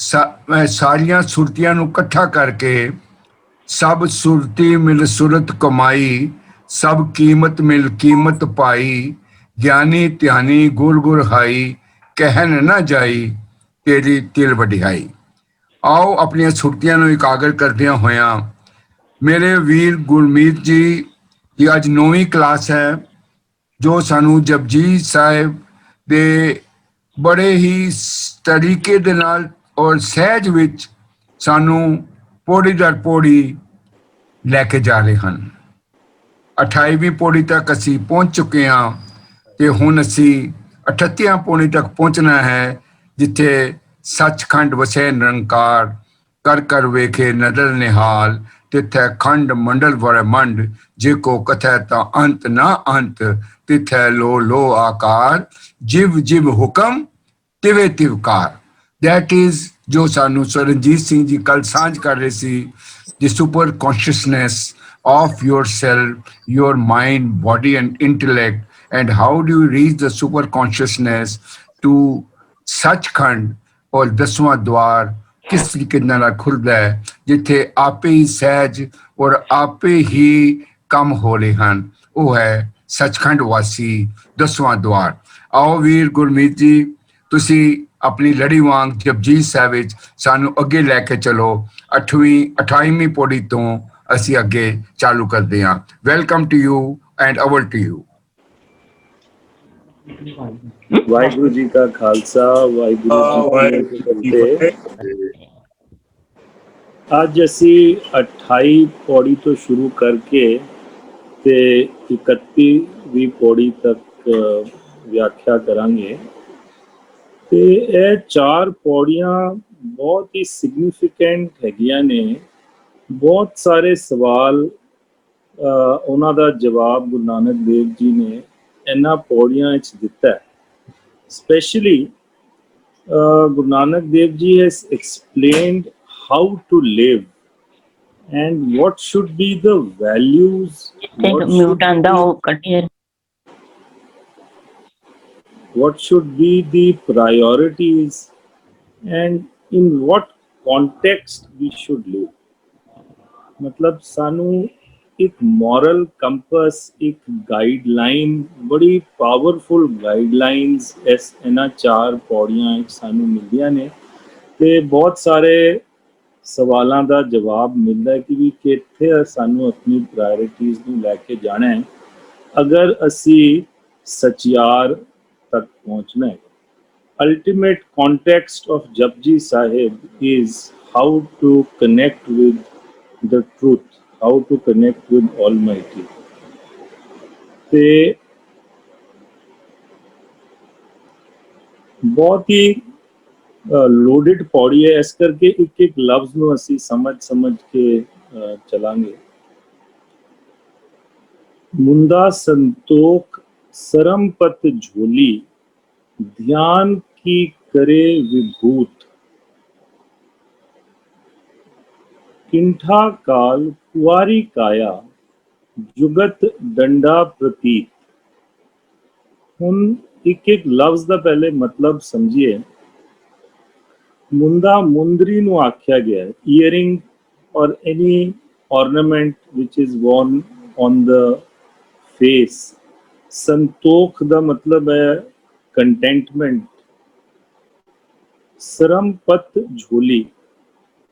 ਸਾਰੀਆਂ ਸੁਰਤੀਆਂ ਨੂੰ ਇਕੱਠਾ ਕਰਕੇ सब सुरती मिल सुरत कमाई, सब कीमत मिल कीमत पाई, ज्ञानी ध्यानी गुर गुर हाई, कहन न जाई तेरी तिल वडिहाई। आओ अपनी सुरतियां ਨੂੰ ਇਕਾਗਰ ਕਰਦਿਆਂ ਹੋਇਆਂ मेरे वीर गुरमीत जी की अज 9वीं क्लास है जो सानू जपजी साहिब ਦੇ बड़े ही तरीके ਦੇ ਨਾਲ और सहज ਵਿੱਚ ਸਾਨੂੰ पौड़ी दर पौड़ी लैके जा रहे हैं। 28वीं पौड़ी तक असी पहुंच चुके हैं ते हुण असी 38 पौड़ी तक पहुंचना है जिथे सचखंड वसे निरंकार कर कर वेखे नदर निहाल तिथे खंड मंडल ब्रह्मंड जेको कथै ता अंत ना अंत तिथे लो लो आकार जिव जिव हुक्म तिवे तिवकार। दैट इज जो सानू सरनजीत सिंह जी कल सांझ कर रहे सी, the super consciousness of yourself, your mind, body and intellect, and how do you reach the super consciousness to Sachkhand और 10वां द्वार किस तरीके नाल खुलदा है जिथे आपे ही सहज और आपे ही कम हो रहे हैं, वो है सचखंड वासी 10वां द्वार। आओ वीर गुरमीत जी तुसी अपनी लड़ी वांग जपजी साहिब विच सानू अगे लैके चलो। 28वीं पौड़ी तो असी अगे चालू करते हैं। Welcome to you and over to you. Waheguru ji का खालसा वाहिगुरु जी की फतेह। अज असी 28 पौड़ी तो शुरू करके ते 31वीं पौड़ी तक व्याख्या करांगे। ते ਇਹ 4 पौड़ियां बहुत ही सिग्निफिकेंट हैगियां ने। बहुत सारे सवाल ਉਹਨਾਂ ਦਾ जवाब गुरु नानक देव जी ने ਇਹਨਾਂ पौड़ियां ਵਿੱਚ ਦਿੱਤਾ ਹੈ। Especially Guru Nanak Dev Ji has explained how to live and what should be the values, what should be the priorities and in what context we should live। मतलब सानू एक मॉरल कंपस, एक गाइडलाइन, बड़ी powerful guidelines इस इन्हां 4 पौड़ियां सानू मिलदियां ने ते बहुत सारे सवालों का जवाब मिलता है कि भी कित्थे सानू अपनी प्रायोरिटीज़ नूं लैके जाना है अगर असी सचियार तक पहुँचना है। Ultimate context of Japji Sahib is how to connect with the truth, how to connect with Almighty। ते बहुत ही लोडेड पौड़ी है, इस करके एक एक लफ्ज नूं असी समझ के चलांगे। मुंदा संतोख सरमपत झोली, ध्यान की करे विभूत, किंठा काल कुआरी काया, जुगत डंडा प्रतीत। हुण एक एक लफ्ज का पहले मतलब समझिए। मुंदा मुंदरी नूं आख्या गया है, ईयरिंग और any ornament which is worn on the face. संतोख का मतलब है कंटेंटमेंट। श्रमपत झोली,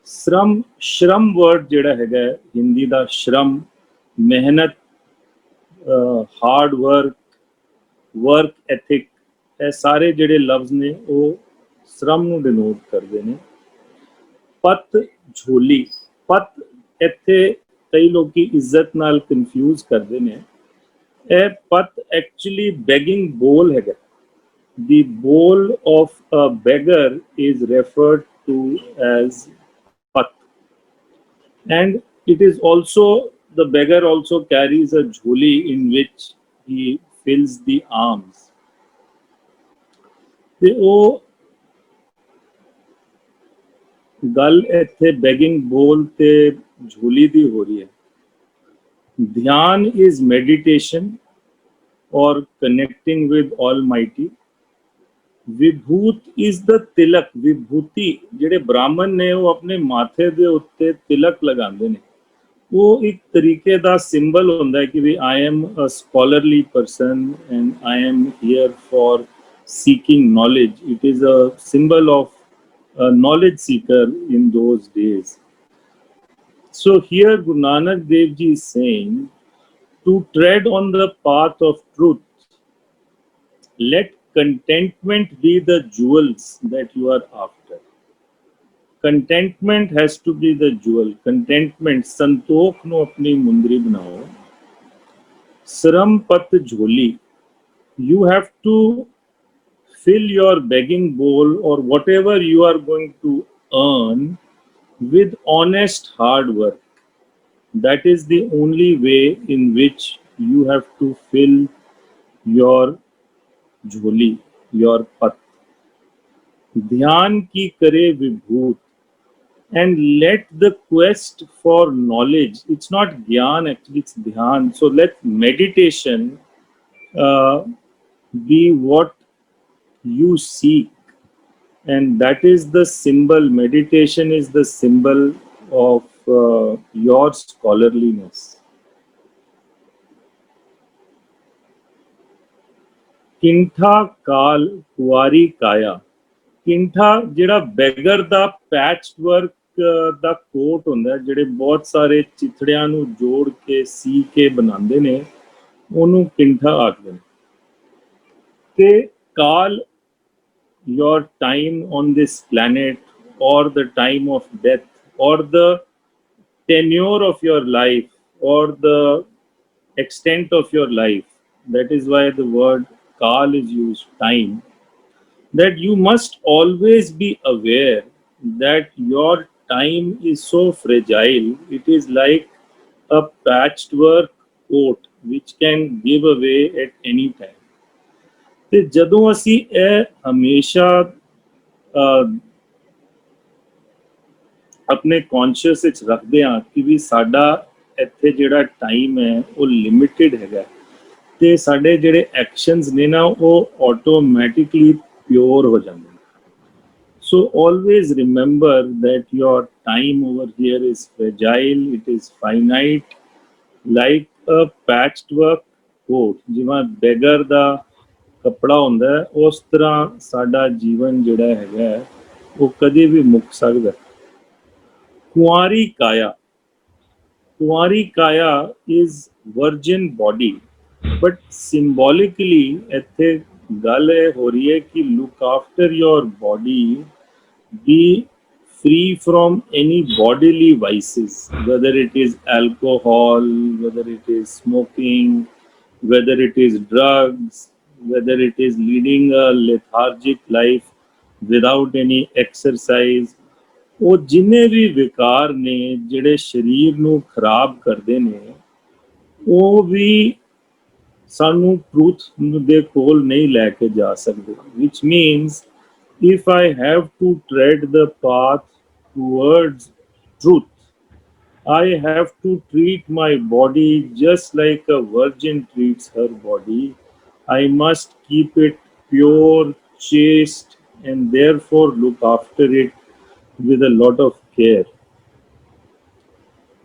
श्रम, श्रम वर्ड जिहड़ा हैगा हिंदी दा श्रम, मेहनत, हार्ड वर्क, वर्क एथिक, ये सारे जिहड़े लफ्ज ने वो श्रम नूं डिनोट करते हैं। पत झोली, पत इत्थे कई लोग इज्जत नाल कन्फ्यूज करते हैं। यह पत एक्चुअली बेगिंग बोल हैगा। The bowl of a beggar is referred to as pat, and it is also, the beggar also carries a jholi in which he fills the alms। ते ओ गल इत्थे begging bowl ते झोली दी हो रही है। ध्यान is meditation or connecting with Almighty। Vibhut is the tilak, vibhuti ਜਿਹੜੇ ब्राह्मण ने वो अपने माथे ਦੇ ਉੱਤੇ तिलक लगाते ਨੇ, वो एक तरीके ਦਾ सिंबल ਹੁੰਦਾ ਹੈ कि भी I am a scholarly person and I am here for seeking knowledge. It is a symbol of a knowledge seeker in those days. So here Guru Nanak Dev Ji is saying to tread on the path of truth, let contentment be the jewels that you are after. Contentment has to be the jewel. Contentment, संतोख नो अपनी मुंदरी बनाओ. श्रम पत झोली. You have to fill your begging bowl or whatever you are going to earn with honest hard work. That is the only way in which you have to fill your झोली, your पत. ध्यान की करे विभूत. And let the quest for knowledge, it's not gyan, actually it's dhyan. So let meditation be what you seek, and that is the symbol. Meditation is the symbol of your scholarliness. किंठा काल कुआरी काया. किंठा ਜਿਹੜਾ beggar ਦਾ ਪੈਚਡ work ਦਾ ਕੋਟ ਹੁੰਦਾ, ਜਿਹੜੇ ਬਹੁਤ ਸਾਰੇ ਚਿਥੜਿਆਂ ਨੂੰ ਜੋੜ ਕੇ ਸੀ ਕੇ ਬਣਾਉਂਦੇ ਨੇ, ਉਹਨੂੰ ਕਿੰਠਾ ਆਖਦੇ ਨੇ. ਤੇ ਕਾਲ, your time on this planet or the time of death or the tenure of your life or the extent of your life, that is why the word kal is used, time, that you must always be aware that your time is so fragile. It is like a patchwork coat which can give away at any time. ਤੇ ਜਦੋਂ ਅਸੀਂ ਇਹ ਹਮੇਸ਼ਾ ਆਪਣੇ conscious ਵਿੱਚ ਰੱਖਦੇ ਹਾਂ ਕਿ ਵੀ ਸਾਡਾ ਇੱਥੇ ਜਿਹੜਾ ਟਾਈਮ ਹੈ ਉਹ ਲਿਮਿਟਿਡ ਹੈਗਾ, ਤੇ ਸਾਡੇ ਜਿਹੜੇ ਐਕਸ਼ਨਸ ਨੇ ਨਾ ਉਹ ਆਟੋਮੈਟਿਕਲੀ ਪਿਓਰ ਹੋ ਜਾਂਦੇ ਨੇ. So always remember that your time over here is fragile, it is finite, like a patchwork coat. ਜਿਵੇਂ ਬੈਗਰ ਦਾ ਕੱਪੜਾ ਹੁੰਦਾ ਹੈ, ਉਸ ਤਰ੍ਹਾਂ ਸਾਡਾ ਜੀਵਨ ਜਿਹੜਾ ਹੈਗਾ ਉਹ ਕਦੇ ਵੀ ਮੁੱਕ ਸਕਦਾ. ਕੁਆਰੀ ਕਾਇਆ. ਕੁਆਰੀ ਕਾਇਆ is virgin body, but symbolically ਇੱਥੇ ਗੱਲ ਇਹ ਹੋ ਰਹੀ ਹੈ ਕਿ look after your body, be free from any bodily vices, whether it is alcohol, whether it is smoking, whether it is drugs, whether it is leading a lethargic life without any exercise. ਉਹ ਜਿੰਨੇ ਵੀ ਵਿਕਾਰ ਨੇ ਜਿਹੜੇ ਸਰੀਰ ਨੂੰ ਖਰਾਬ ਕਰਦੇ ਨੇ, ਉਹ ਵੀ ਸਾਨੂੰ ਟਰੂਥ ਦੇ ਕੋਲ ਨਹੀਂ ਲੈ ਕੇ ਜਾ ਸਕਦੇ. which means if I have to tread the path towards truth, I have to treat my body just like a virgin treats her body. I must keep it pure, chaste, and therefore look after it with a lot of care.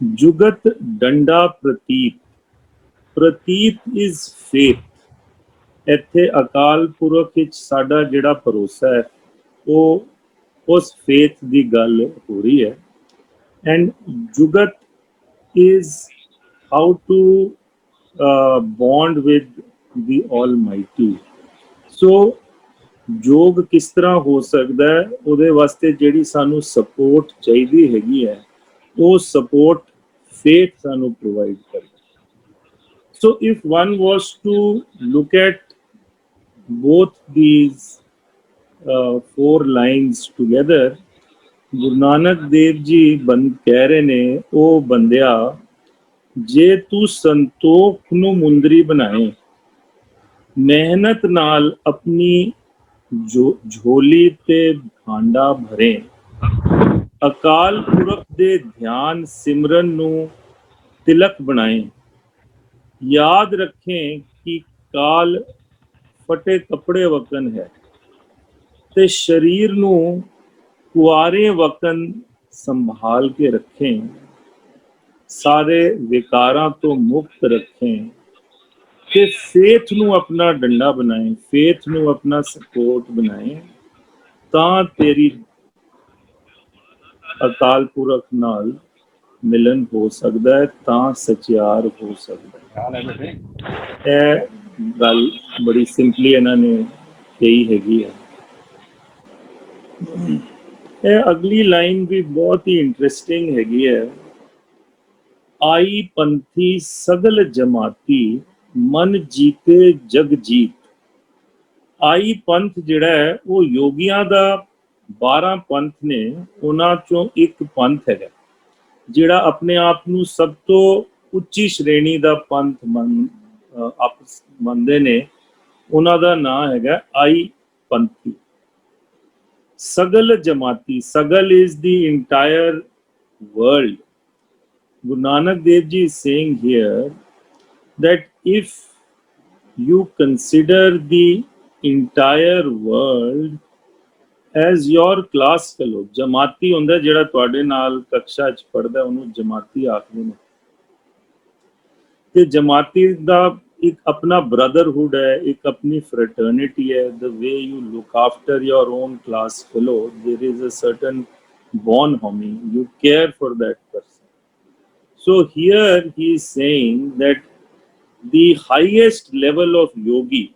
Jugat danda prateet. Prateet is faith. ਇੱਥੇ ਅਕਾਲ ਪੁਰਖ ਵਿੱਚ ਸਾਡਾ ਜਿਹੜਾ ਭਰੋਸਾ ਹੈ ਉਹ ਉਸ faith ਦੀ ਗੱਲ ਹੋ ਰਹੀ ਹੈ. ਐਂਡ ਜੁਗਤ is how to bond with the Almighty. So ਯੋਗ ਕਿਸ ਤਰ੍ਹਾਂ ਹੋ ਸਕਦਾ ਹੈ, ਉਹਦੇ ਵਾਸਤੇ ਜਿਹੜੀ ਸਾਨੂੰ ਸਪੋਰਟ ਚਾਹੀਦੀ ਹੈਗੀ ਹੈ, ਉਹ ਸਪੋਰਟ ਫੇਥ ਸਾਨੂੰ ਪ੍ਰੋਵਾਈਡ ਕਰਦਾ. So if one was to look at both these 4 lines together, Guru Nanak Dev Ji ਕਹਿ ਰਹੇ ਨੇ, ਉਹ ਬੰਦਿਆ ਜੇ ਤੂੰ ਸੰਤੋਖ ਨੂੰ ਮੁੰਦਰੀ ਬਣਾਏ, ਮਿਹਨਤ ਨਾਲ ਆਪਣੀ ਝੋਲੀ ਤੇ ਭਾਂਡਾ ਭਰੇ, ਅਕਾਲ ਪੁਰਖ ਦੇ ਧਿਆਨ ਸਿਮਰਨ ਨੂੰ ਤਿਲਕ ਬਣਾਏ, याद रखें कि काल फटे कपड़े वकन है, ते शरीर नू कुआरे वकन संभाल के रखें, सारे विकारां तो मुक्त रखें, ते फेथ नू अपना डंडा बनाएं, फेथ नू अपना सपोर्ट बनाएं, तां तेरी अकाल पुरख नाल मिलन हो सकदा है, तां सचियार हो सकदा है। ਇਹ ਗੱਲ ਬੜੀ ਸਿੰਪਲੀ ਇਹਨਾਂ ਨੇ ਕਹੀ ਹੈਗੀ ਹੈ। ਇਹ ਅਗਲੀ ਲਾਈਨ ਵੀ ਬਹੁਤ ਹੀ ਇੰਟਰਸਟਿੰਗ ਹੈਗੀ ਹੈ। ਆਈ ਪੰਥੀ ਸਗਲ ਜਮਾਤੀ ਮਨ ਜੀਤੇ ਜਗ ਜੀਤ। ਆਈ ਪੰਥ ਜਿਹੜਾ ਹੈ ਉਹ ਯੋਗੀਆਂ ਦਾ 12 ਪੰਥ ਨੇ, ਉਹਨਾਂ ਚੋਂ ਇੱਕ ਪੰਥ ਹੈਗਾ ਜਿਹੜਾ ਆਪਣੇ ਆਪ ਨੂੰ ਸਭ ਤੋਂ ਉੱਚੀ ਸ਼੍ਰੇਣੀ ਦਾ ਪੰਥ ਮੰਨਦੇ ਨੇ। ਉਹਨਾਂ ਦਾ ਨਾਂ ਹੈਗਾ ਆਈ ਪੰਥੀ। ਸਗਲ ਜਮਾਤੀ, ਸਗਲ is the entire world. Guru Nanak Dev Ji is saying here that if you consider the entire world as your class fellow, ਜਮਾਤੀ ਹੁੰਦਾ ਜਿਹੜਾ ਤੁਹਾਡੇ ਨਾਲ ਕਕਸ਼ਾ 'ਚ ਪੜ੍ਹਦਾ ਉਹਨੂੰ ਜਮਾਤੀ ਆਖਦੇ ਨੇ। ਤੇ ਜਮਾਤੀ ਦਾ ਇੱਕ ਆਪਣਾ brotherhood ਹੈ, ਇੱਕ ਆਪਣੀ fraternity ਹੈ। The way you look after your own class fellow, there is a certain bonhomie, you care for that person. So here he is saying that the highest level of yogi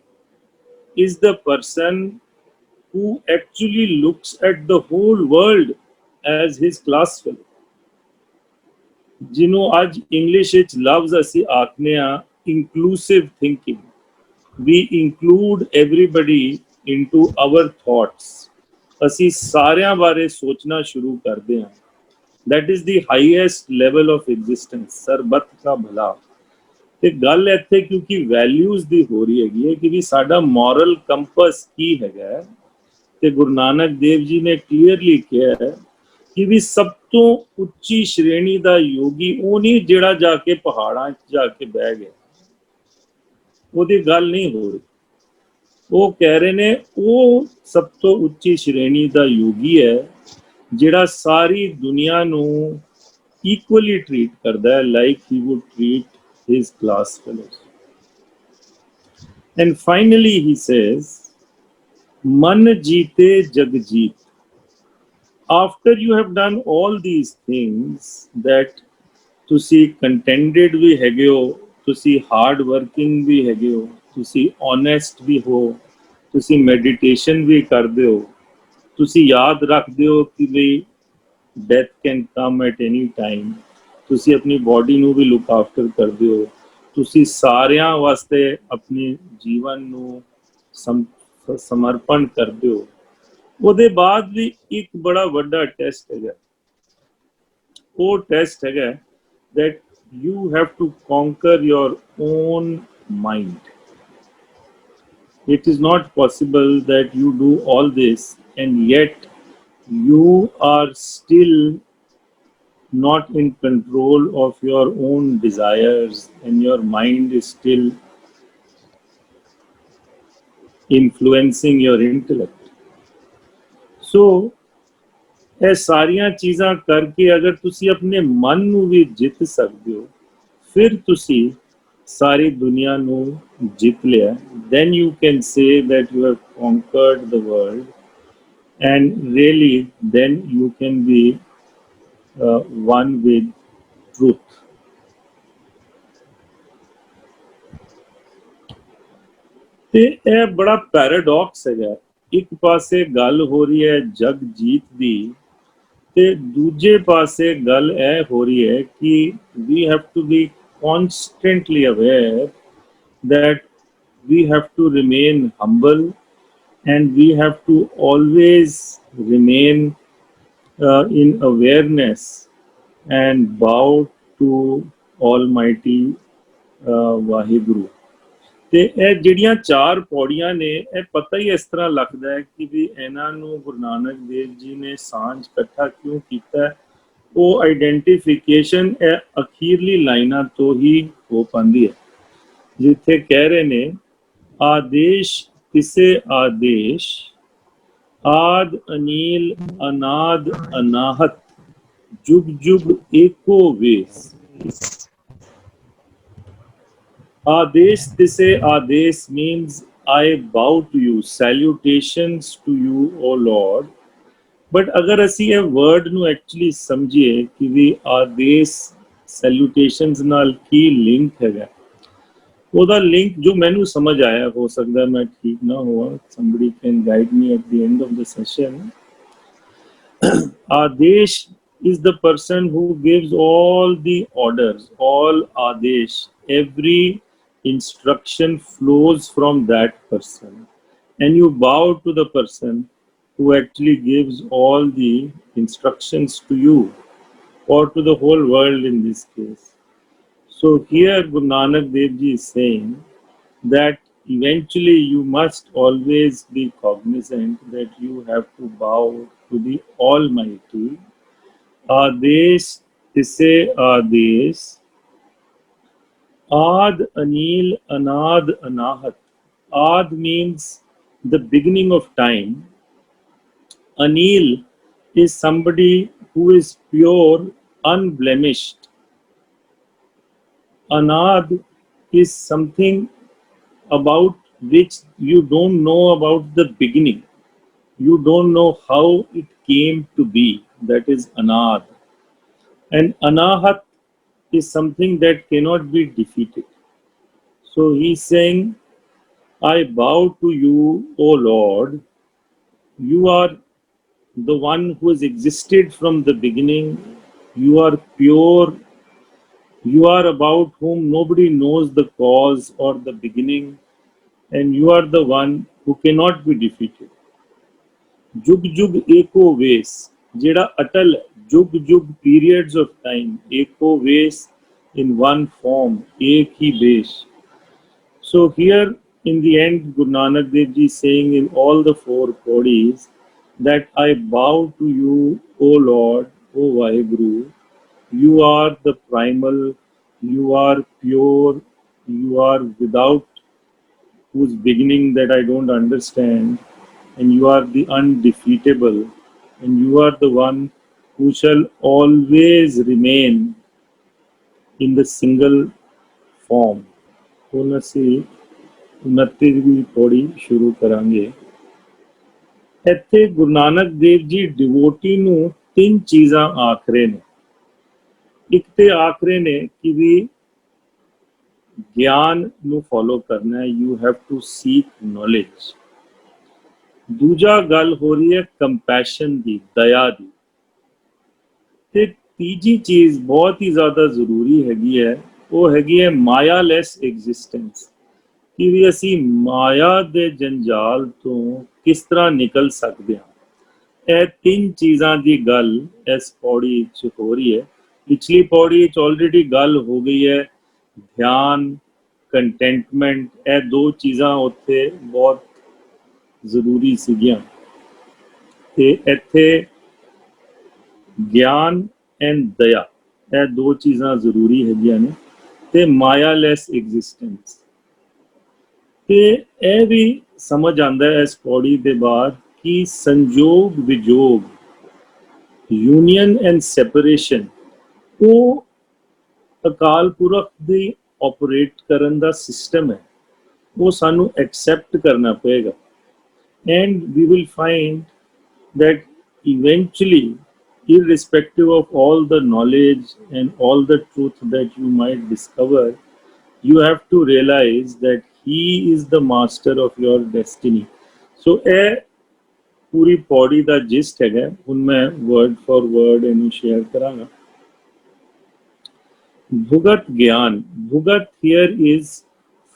is the person who actually looks at the whole world as his class fellow. ਜਿਹਨੂੰ ਅੱਜ English ਵਿੱਚ ਲਫ਼ਜ਼ ਅਸੀਂ ਆਖਦੇ ਹਾਂ inclusive thinking. We include everybody into our thoughts. ਅਸੀਂ ਸਾਰਿਆਂ ਬਾਰੇ ਸੋਚਣਾ ਸ਼ੁਰੂ ਕਰਦੇ ਹਾਂ। That is the highest level of existence, ਸਰਬੱਤ ਦਾ ਭਲਾ। ਤੇ ਗੱਲ ਇੱਥੇ ਕਿਉਂਕਿ ਵੈਲਿਊਜ਼ ਦੀ ਹੋ ਰਹੀ ਹੈਗੀ ਹੈ ਕਿ ਵੀ ਸਾਡਾ ਮੋਰਲ ਕੰਪਸ ਕੀ ਹੈਗਾ, ਤੇ ਗੁਰੂ ਨਾਨਕ ਦੇਵ ਜੀ ਨੇ ਕਲੀਅਰਲੀ ਕਿਹਾ ਹੈ ਕਿ ਵੀ ਸਭ ਤੋਂ ਉੱਚੀ ਸ਼੍ਰੇਣੀ ਦਾ ਯੋਗੀ ਉਹ ਨਹੀਂ ਜਿਹੜਾ ਜਾ ਕੇ ਪਹਾੜਾਂ 'ਚ ਜਾ ਕੇ ਬਹਿ ਗਿਆ, ਉਹਦੀ ਗੱਲ ਨਹੀਂ ਹੋ ਰਹੀ। ਉਹ ਕਹਿ ਰਹੇ ਨੇ ਉਹ ਸਭ ਤੋਂ ਉੱਚੀ ਸ਼੍ਰੇਣੀ ਦਾ ਯੋਗੀ ਹੈ ਜਿਹੜਾ ਸਾਰੀ ਦੁਨੀਆ ਨੂੰ ਇਕੁਅਲੀ ਟਰੀਟ ਕਰਦਾ ਹੈ, like he would treat his class fellows. And finally he says ਮਨ ਜੀਤੇ ਜਗ ਜੀਤ। After you have done all these things, that ਤੁਸੀਂ contented ਵੀ ਹੈਗੇ ਹੋ, ਤੁਸੀਂ ਹਾਰਡ ਵਰਕਿੰਗ ਵੀ ਹੈਗੇ ਹੋ, ਤੁਸੀਂ ਓਨੈਸਟ ਵੀ ਹੋ, ਤੁਸੀਂ ਮੈਡੀਟੇਸ਼ਨ ਵੀ ਕਰਦੇ ਹੋ, ਤੁਸੀਂ ਯਾਦ ਰੱਖਦੇ ਹੋ ਕਿ ਵੀ death can come at any time, ਤੁਸੀਂ ਆਪਣੀ ਬਾਡੀ ਨੂੰ ਵੀ ਲੁੱਕ ਆਫਟਰ ਕਰਦੇ ਹੋ, ਤੁਸੀਂ ਸਾਰਿਆਂ ਵਾਸਤੇ ਆਪਣੇ ਜੀਵਨ ਨੂੰ ਸਮਰਪਣ ਕਰਦੇ ਹੋ। ਉਹਦੇ ਬਾਅਦ ਵੀ ਇੱਕ ਬੜਾ ਵੱਡਾ ਟੈਸਟ ਹੈਗਾ, ਉਹ ਟੈਸਟ ਹੈਗਾ that you have to conquer your own mind. It is not possible that you do all this and yet you are still not in control of your own desires and your mind is still influencing your intellect. So ਇਹ ਸਾਰੀਆਂ ਚੀਜ਼ਾਂ ਕਰਕੇ ਅਗਰ ਤੁਸੀਂ ਆਪਣੇ ਮਨ ਨੂੰ ਵੀ ਜਿੱਤ ਸਕਦੇ ਹੋ, ਫਿਰ ਤੁਸੀਂ ਸਾਰੀ ਦੁਨੀਆ ਨੂੰ ਜਿੱਤ ਲਿਆ। then you can say that you have conquered the world, and really then you can be one with truth. ਤੇ ਇਹ ਬੜਾ ਪੈਰਾਡੌਕਸ ਹੈਗਾ, ਇੱਕ ਪਾਸੇ ਗੱਲ ਹੋ ਰਹੀ ਹੈ ਜਗ ਜੀਤ ਦੀ, ਤੇ ਦੂਜੇ ਪਾਸੇ ਗੱਲ ਇਹ ਹੋ ਰਹੀ ਹੈ ਕਿ we have to be constantly aware that we have to remain humble and we have to always remain in awareness and bow to Almighty Vaheguru. ਤੇ ਇਹ ਜਿਹੜੀਆਂ 4 ਪੌੜੀਆਂ ਨੇ, ਇਹ ਪਤਾ ਹੀ ਇਸ ਤਰ੍ਹਾਂ ਲੱਗਦਾ ਹੈ ਕਿ ਵੀ ਇਹਨਾਂ ਨੂੰ ਗੁਰੂ ਨਾਨਕ ਦੇਵ ਜੀ ਨੇ ਸਾਂਝ ਇਕੱਠਾ ਕਿਉਂ ਕੀਤਾ। ਉਹ ਆਈਡੈਂਟੀਫਿਕੇਸ਼ਨ ਇਹ ਅਖੀਰਲੀ ਲਾਈਨਾਂ ਤੋਂ ਹੀ ਹੋ ਪਾਉਂਦੀ ਹੈ, ਜਿੱਥੇ ਕਹਿ ਰਹੇ ਨੇ ਆਦੇਸ਼ ਕਿਸੇ ਆਦੇਸ਼ आद अनील अनाद अनाहत जुग जुग एको वेस आदेश तिसे आदेश means I bow to you, salutations to you, O Lord. But अगर ਅਸੀਂ ਇਹ ਵਰਡ ਨੂੰ ਐਕਚੁਅਲੀ ਸਮਝੀਏ ਕਿ ਵੀ ਆਦੇਸ਼ ਸੈਲੂਟੇਸ਼ਨਸ ਨਾਲ ਕੀ ਲਿੰਕ ਹੈਗਾ, ਉਹਦਾ ਲਿੰਕ ਜੋ ਮੈਨੂੰ ਸਮਝ ਆਇਆ, ਹੋ ਸਕਦਾ ਮੈਂ ਠੀਕ ਨਾ ਹੋਵਾਂ, somebody can guide me at the end of the session. Adesh is the person who gives all the orders, all Adesh, every instruction flows from that person, and you bow to the person who actually gives all the instructions to you or to the whole world in this case. So here Guru Nanak Dev Ji is saying that eventually you must always be cognizant that you have to bow to the Almighty. Adesh tise Adesh Ad Anil Anad Anahat. Ad means the beginning of time. Anil is somebody who is pure, unblemished. Anad is something about which you don't know about the beginning. You don't know how it came to be. That is Anad. And Anahat is something that cannot be defeated. So he's saying, I bow to you, O Lord. You are the one who has existed from the beginning. You are pure. You are about whom nobody knows the cause or the beginning, and you are the one who cannot be defeated. Jug Jug Eko Ves, Jeda Atal, Jug Jug periods of time, Eko Ves in one form, Ek Hi Besh. So here in the end, Guru Nanak Dev Ji is saying in all the four bodies that I bow to you, O Lord, O Vaheguru. You are the primal, you are pure, you are without whose beginning that I don't understand, and you are the undefeatable, and you are the one who shall always remain in the single form. ਹੁਣ ਅਸੀਂ 29ਵੀਂ ਪੌੜੀ ਸ਼ੁਰੂ ਕਰਾਂਗੇ। ਇੱਥੇ ਗੁਰੂ ਨਾਨਕ ਦੇਵ ਜੀ devotee ਨੂੰ ਤਿੰਨ ਚੀਜ਼ਾਂ ਆਖ ਰਹੇ ਨੇ। ਇੱਕ ਤੇ ਆਖ ਰਹੇ ਨੇ ਕਿ ਵੀ ਗਿਆਨ ਨੂੰ ਫੋਲੋ ਕਰਨਾ ਹੈ, you have to seek knowledge. ਦੂਜਾ ਗੱਲ ਹੋ ਰਹੀ ਹੈ ਕੰਪੈਸ਼ਨ ਦੀ, ਦਇਆ ਦੀ। ਤੇ ਤੀਜੀ ਚੀਜ਼ ਬਹੁਤ ਹੀ ਜ਼ਿਆਦਾ ਜ਼ਰੂਰੀ ਹੈਗੀ ਹੈ, ਉਹ ਹੈਗੀ ਹੈ ਮਾਇਆਲੈਸ ਐਗਜ਼ਿਸਟੈਂਸ, ਕਿ ਵੀ ਅਸੀਂ ਮਾਇਆ ਦੇ ਜੰਜਾਲ ਤੋਂ ਕਿਸ ਤਰ੍ਹਾਂ ਨਿਕਲ ਸਕਦੇ ਹਾਂ। ਇਹ ਤਿੰਨ ਚੀਜ਼ਾਂ ਦੀ ਗੱਲ ਇਸ ਪੌੜੀ 'ਚ ਹੋ ਰਹੀ ਹੈ। ਪਿਛਲੀ ਪੌੜੀ 'ਚ ਆਲਰੇਡੀ ਗੱਲ ਹੋ ਗਈ ਹੈ ਧਿਆਨ, ਕੰਟੈਂਟਮੈਂਟ, ਇਹ ਦੋ ਚੀਜ਼ਾਂ ਉੱਥੇ ਬਹੁਤ ਜ਼ਰੂਰੀ ਸੀਗੀਆਂ। ਤੇ ਇੱਥੇ ਗਿਆਨ ਐਂਡ ਦਇਆ, ਇਹ ਦੋ ਚੀਜ਼ਾਂ ਜ਼ਰੂਰੀ ਹੈਗੀਆਂ ਨੇ, ਤੇ ਮਾਇਆਲੈਸ ਐਗਜ਼ਿਸਟੈਂਸ। ਤੇ ਇਹ ਵੀ ਸਮਝ ਆਉਂਦਾ ਹੈ ਇਸ ਪੌੜੀ ਦੇ ਬਾਅਦ ਕਿ ਸੰਜੋਗ ਵਿਜੋਗ, ਯੂਨੀਅਨ ਐਂਡ ਸੈਪਰੇਸ਼ਨ, ਉਹ ਅਕਾਲ ਪੁਰਖ ਦੀ ਆਪਰੇਟ ਕਰਨ ਦਾ ਸਿਸਟਮ ਹੈ, ਉਹ ਸਾਨੂੰ ਐਕਸੈਪਟ ਕਰਨਾ ਪਏਗਾ। And we will find that eventually, irrespective of all the knowledge and all the truth that you might discover, you have to realize that he is the master of your destiny. So ਇਹ ਪੂਰੀ ਪੌੜੀ ਦਾ gist ਹੈਗਾ। ਹੁਣ ਮੈਂ word for word ਇਹਨੂੰ share ਕਰਾਂਗਾ। ਭੁਗਤ ਗਿਆਨ, ਭੁਗਤ here is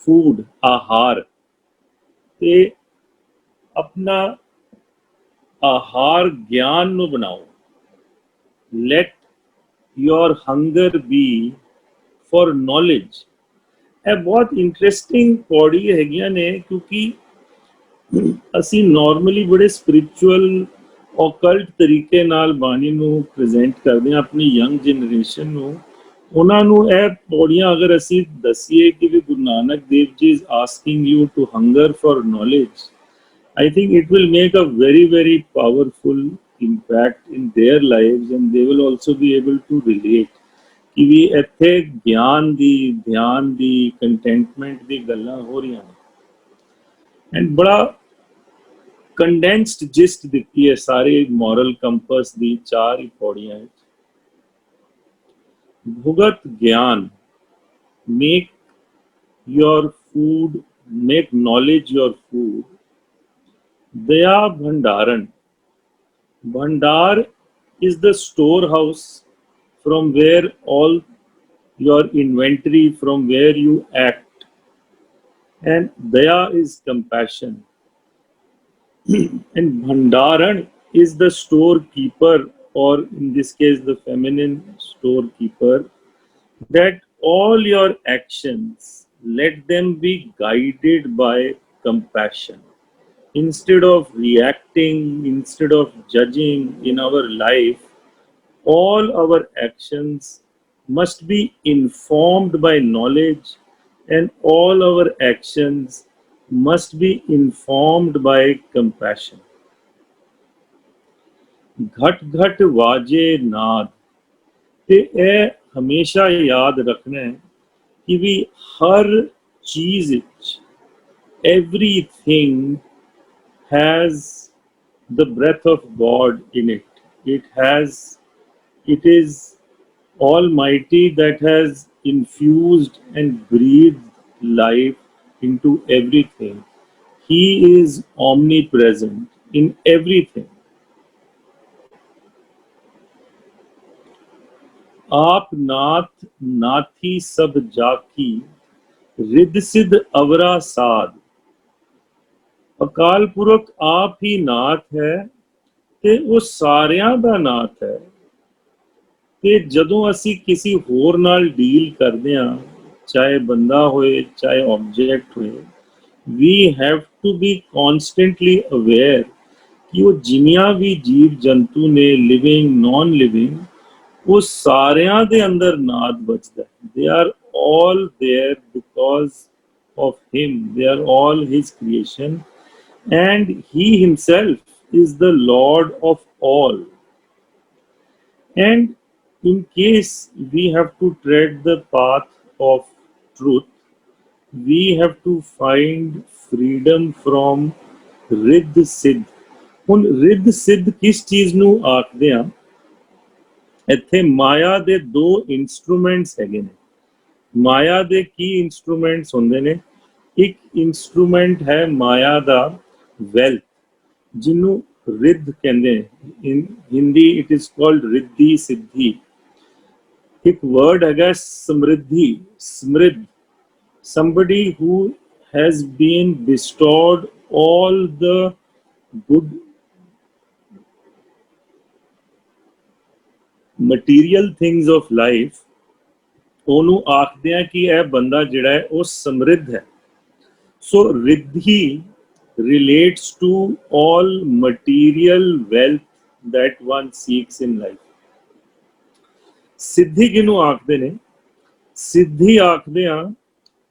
food, ਆਹਾਰ। ਤੇ ਆਪਣਾ ਆਹਾਰ ਗਿਆਨ ਨੂੰ ਬਣਾਓ। Let your hunger be for knowledge. ਇਹ ਬਹੁਤ ਇੰਟਰਸਟਿੰਗ ਪੌੜੀ ਹੈਗੀਆਂ ਨੇ, ਕਿਉਂਕਿ ਅਸੀਂ ਨਾਰਮਲੀ ਬੜੇ ਸਪਿਰਿਚੁਅਲ ਔਕਲਟ ਤਰੀਕੇ ਨਾਲ ਬਾਣੀ ਨੂੰ ਪ੍ਰੈਜ਼ੈਂਟ ਕਰਦੇ ਹਾਂ ਆਪਣੀ ਯੰਗ ਜਨਰੇਸ਼ਨ ਨੂੰ। ਉਹਨਾਂ ਨੂੰ ਇਹ ਪੌੜੀਆਂ ਅਗਰ ਅਸੀਂ ਦੱਸੀਏ ਕਿ ਵੀ ਗੁਰੂ Nanak Dev ji is asking you to hunger for knowledge, I think it will make a very, very powerful impact in their lives, and they will also be able to relate ਕਿ ਵੀ ਇੱਥੇ ਗਿਆਨ ਦੀ ਧਿਆਨ ਦੀ ਕੰਟੈਂਟਮੈਂਟ ਦੀ ਗੱਲਾਂ ਹੋ ਰਹੀਆਂ ਨੇ ਐਂਡ ਬੜਾ ਕੰਡੈਂਸਡ ਜਿਸਟ ਦਿੱਤੀ ਹੈ ਸਾਰੇ ਮੋਰਲ ਕੰਪਸ ਦੀ 4 ਹੀ ਪੌੜੀਆਂ ਵਿੱਚ ਭੁਗਤ ਗਿਆਨ make your food, make knowledge your food. Daya Bhandaran. Bhandar is the storehouse from where all your inventory, from where you act. And Daya is compassion. And Bhandaran is the storekeeper, or in this case, the feminine storekeeper, that all your actions, let them be guided by compassion. Instead of reacting, instead of judging in our life, all our actions must be informed by knowledge, and all our actions must be informed by compassion. घट घट वाजे नाद ते ए हमेशा याद रखना है कि भी हर चीज everything has the breath of God in it. It is Almighty that has infused and breathed life into everything. He is omnipresent in everything. आप नाथ नाथी सब जाकी रिद सिद्ध अवरा साध ਅਕਾਲ ਪੁਰਖ ਆਪ ਹੀ ਨਾਥ ਹੈ ਤੇ ਉਹ ਸਾਰਿਆਂ ਦਾ ਨਾਥ ਹੈ ਤੇ ਜਦੋਂ ਅਸੀਂ ਕਿਸੇ ਹੋਰ ਨਾਲ ਡੀਲ ਕਰਦੇ ਹਾਂ ਚਾਹੇ ਬੰਦਾ ਹੋਏ ਚਾਹੇ ਆਬਜੈਕਟ ਹੋਏ we have to be constantly aware ਕਿ ਉਹ ਜਿੰਨੀਆਂ ਵੀ ਜੀਵ ਜੰਤੂ ਨੇ ਲਿਵਿੰਗ ਨਾਨ ਲਿਵਿੰਗ वो सारियां दे अंदर नाद बचदा है. They are all there because of him. They are all his creation, and he himself is the Lord of all. And in case we have to tread the path of truth, we have to find freedom from Riddh Siddh. ਹੁਣ Riddh Siddh किस चीज ਨੂੰ ਆਖਦੇ ਆ ਇੱਥੇ ਮਾਇਆ ਦੇ 2 instruments ਹੈਗੇ ਨੇ ਮਾਇਆ ਦੇ ਕੀ ਇਨਸਟਰੂਮੈਂਟਸ ਹੁੰਦੇ ਨੇ ਇੱਕ ਇਨਸਟਰੂਮੈਂਟ ਹੈ ਮਾਇਆ ਦਾ ਵੈਲਥ ਜਿਹਨੂੰ ਰਿੱਧ ਕਹਿੰਦੇ ਨੇ ਇਨ ਹਿੰਦੀ ਇਟ ਇਜ਼ ਕਾਲਡ ਰਿੱਧੀ ਸਿੱਧੀ ਇੱਕ ਵਰਡ ਹੈਗਾ ਸਮਰਿੱਧੀ ਸਮਰਿੱਧ somebody who has been bestowed all the good material things of life ਉਹਨੂੰ ਆਖਦੇ ਆ ਕਿ ਇਹ ਬੰਦਾ ਜਿਹੜਾ ਹੈ ਉਹ ਸਮਰਿੱਧ ਹੈ so riddhi relates to all material wealth that one seeks in life. ਸਿੱਧੀ ਕਿਹਨੂੰ ਆਖਦੇ ਨੇ ਸਿੱਧੀ ਆਖਦੇ ਆ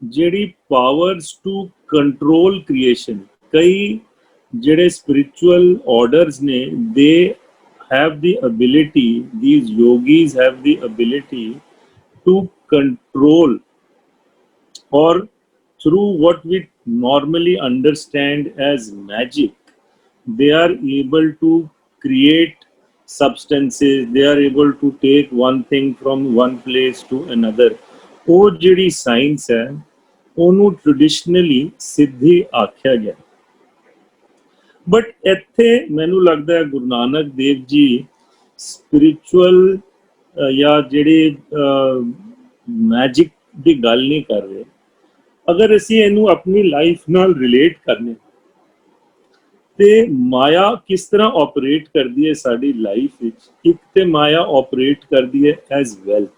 ਜਿਹੜੀ ਪਾਵਰਸ ਟੂ ਕੰਟਰੋਲ ਕ੍ਰੀਏਸ਼ਨ ਕਈ ਜਿਹੜੇ ਸਪਿਰਿਚੁਅਲ ਆਰਡਰਸ ਨੇ ਦੇ have the ability, these yogis have the ability to control, or through what we normally understand as magic, they are able to create substances, they are able to take one thing from one place to another. ਉਹ ਜਿਹੜੀ science ਹੈ ਉਹਨੂੰ traditionally ਸਿੱਧੀ ਆਖਿਆ ਗਿਆ but ਇੱਥੇ ਮੈਨੂੰ ਲੱਗਦਾ ਹੈ ਗੁਰੂ ਨਾਨਕ ਦੇਵ ਜੀ ਸਪਿਰਿਚੁਅਲ ਜਾਂ ਜਿਹੜੇ ਮੈਜਿਕ ਦੀ ਗੱਲ ਨਹੀਂ ਕਰ ਰਹੇ ਅਗਰ ਅਸੀਂ ਇਹਨੂੰ ਆਪਣੀ ਲਾਈਫ ਨਾਲ ਰਿਲੇਟ ਕਰਨੇ ਤੇ ਮਾਇਆ ਕਿਸ ਤਰ੍ਹਾਂ ਆਪਰੇਟ ਕਰਦੀ ਹੈ ਸਾਡੀ ਲਾਈਫ ਵਿੱਚ ਇੱਕ ਤੇ ਮਾਇਆ ਆਪਰੇਟ ਕਰਦੀ ਹੈ ਐਜ਼ ਵੈਲਥ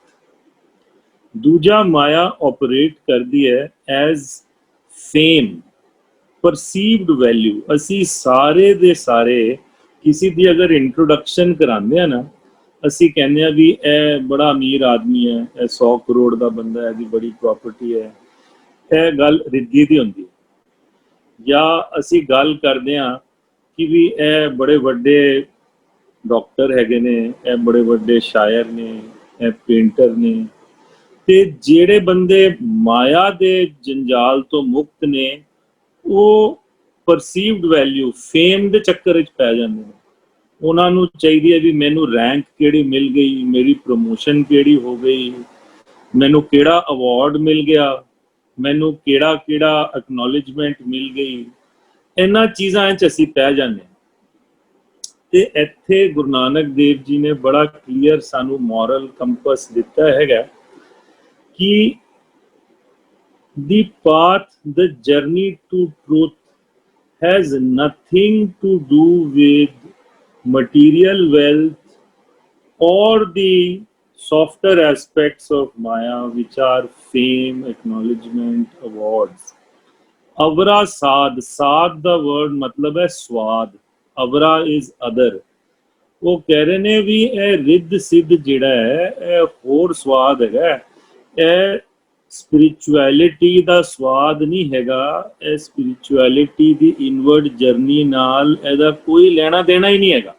ਦੂਜਾ ਮਾਇਆ ਆਪਰੇਟ ਕਰਦੀ ਹੈ ਐਜ਼ ਫੇਮ perceived value ਅਸੀਂ ਸਾਰੇ ਦੇ ਸਾਰੇ ਕਿਸੇ ਦੀ ਅਗਰ ਇੰਟਰੋਡਕਸ਼ਨ ਕਰਾਉਂਦੇ ਆ ਨਾ ਅਸੀਂ ਕਹਿੰਦੇ ਆ ਵੀ ਇਹ ਬੜਾ ਅਮੀਰ ਆਦਮੀ ਹੈ ਇਹ 100 ਕਰੋੜ ਦਾ ਬੰਦਾ ਹੈ ਇਹਦੀ ਬੜੀ ਪ੍ਰਾਪਰਟੀ ਹੈ ਇਹ ਗੱਲ ਰਿੱਧੀ ਦੀ ਹੁੰਦੀ ਜਾਂ ਅਸੀਂ ਗੱਲ ਕਰਦੇ ਹਾਂ ਕਿ ਵੀ ਇਹ ਬੜੇ ਵੱਡੇ ਡਾਕਟਰ ਹੈਗੇ ਨੇ, ਇਹ ਬੜੇ ਵੱਡੇ ਸ਼ਾਇਰ ਨੇ, ਇਹ ਪੇਂਟਰ ਨੇ, ਤੇ ਜਿਹੜੇ ਬੰਦੇ ਮਾਇਆ ਦੇ ਜੰਜਾਲ ਤੋਂ ਮੁਕਤ ਨੇ ਉਹ ਪਰਸੀਵਡ ਵੈਲਿਊ ਫੇਮ ਦੇ ਚੱਕਰ ਵਿੱਚ ਪੈ ਜਾਂਦੇ ਨੇ। ਉਹਨਾਂ ਨੂੰ ਚਾਹੀਦੀ ਹੈ ਵੀ ਮੈਨੂੰ ਰੈਂਕ ਕਿਹੜੀ ਮਿਲ ਗਈ, ਮੇਰੀ ਪ੍ਰਮੋਸ਼ਨ ਕਿਹੜੀ ਹੋ ਗਈ, ਮੈਨੂੰ ਕਿਹੜਾ ਅਵਾਰਡ ਮਿਲ ਗਿਆ, ਮੈਨੂੰ ਕਿਹੜਾ ਕਿਹੜਾ ਐਕਨੋਲੇਜਮੈਂਟ ਮਿਲ ਗਈ। ਇਹਨਾਂ ਚੀਜ਼ਾਂ 'ਚ ਅਸੀਂ ਪੈ ਜਾਂਦੇ ਹਾਂ। ਤੇ ਇੱਥੇ ਗੁਰੂ ਨਾਨਕ ਦੇਵ ਜੀ ਨੇ ਬੜਾ ਕਲੀਅਰ ਸਾਨੂੰ ਮੋਰਲ ਕੰਪਸ ਦਿੱਤਾ ਹੈਗਾ ਕਿ the path, the journey to truth has nothing to do with material wealth or the softer aspects of Maya, which are fame, acknowledgement, awards. Avra Sad, Sad the word matlab hai swad, Avra is other. ਉਹ ਕਹਿ ਰਹੇ ਨੇ ਵੀ ਇਹ ਰਿੱਧ ਸਿੱਧ ਜਿਹੜਾ ਹੈ ਇਹ ਹੋਰ ਸਵਾਦ ਹੈਗਾ, ਇਹ ਸਪਿਰਿਚੁਅਲਿਟੀ ਦਾ ਸਵਾਦ ਨਹੀਂ ਹੈਗਾ, ਇਹ ਸਪਿਰਿਚੁਅਲਿਟੀ ਦੀ ਇਨਵਰਡ ਜਰਨੀ ਨਾਲ ਇਹਦਾ ਕੋਈ ਲੈਣਾ ਦੇਣਾ ਹੀ ਨਹੀਂ ਹੈਗਾ।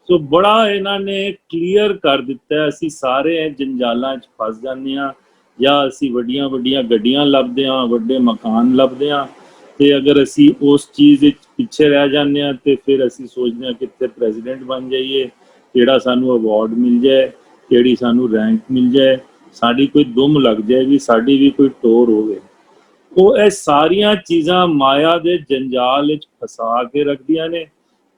ਸੋ ਬੜਾ ਇਹਨਾਂ ਨੇ ਕਲੀਅਰ ਕਰ ਦਿੱਤਾ। ਅਸੀਂ ਸਾਰੇ ਜੰਜਾਲਾਂ 'ਚ ਫਸ ਜਾਂਦੇ ਹਾਂ, ਜਾਂ ਅਸੀਂ ਵੱਡੀਆਂ ਵੱਡੀਆਂ ਗੱਡੀਆਂ ਲੱਭਦੇ ਹਾਂ, ਵੱਡੇ ਮਕਾਨ ਲੱਭਦੇ ਹਾਂ, ਤੇ ਅਗਰ ਅਸੀਂ ਉਸ ਚੀਜ਼ ਵਿੱਚ ਪਿੱਛੇ ਰਹਿ ਜਾਂਦੇ ਹਾਂ ਤੇ ਫਿਰ ਅਸੀਂ ਸੋਚਦੇ ਹਾਂ ਕਿੱਥੇ ਪ੍ਰੈਜ਼ੀਡੈਂਟ ਬਣ ਜਾਈਏ, ਕਿਹੜਾ ਸਾਨੂੰ ਅਵਾਰਡ ਮਿਲ ਜਾਏ, ਕਿਹੜੀ ਸਾਨੂੰ ਰੈਂਕ ਮਿਲ ਜਾਏ, ਸਾਡੀ ਕੋਈ ਦੁਮ ਲੱਗ ਜਾਏ ਵੀ ਸਾਡੀ ਵੀ ਕੋਈ ਟੋਰ ਹੋਵੇ। ਉਹ ਇਹ ਸਾਰੀਆਂ ਚੀਜ਼ਾਂ ਮਾਇਆ ਦੇ ਜੰਜਾਲ ਵਿੱਚ ਫਸਾ ਕੇ ਰੱਖਦੀਆਂ ਨੇ।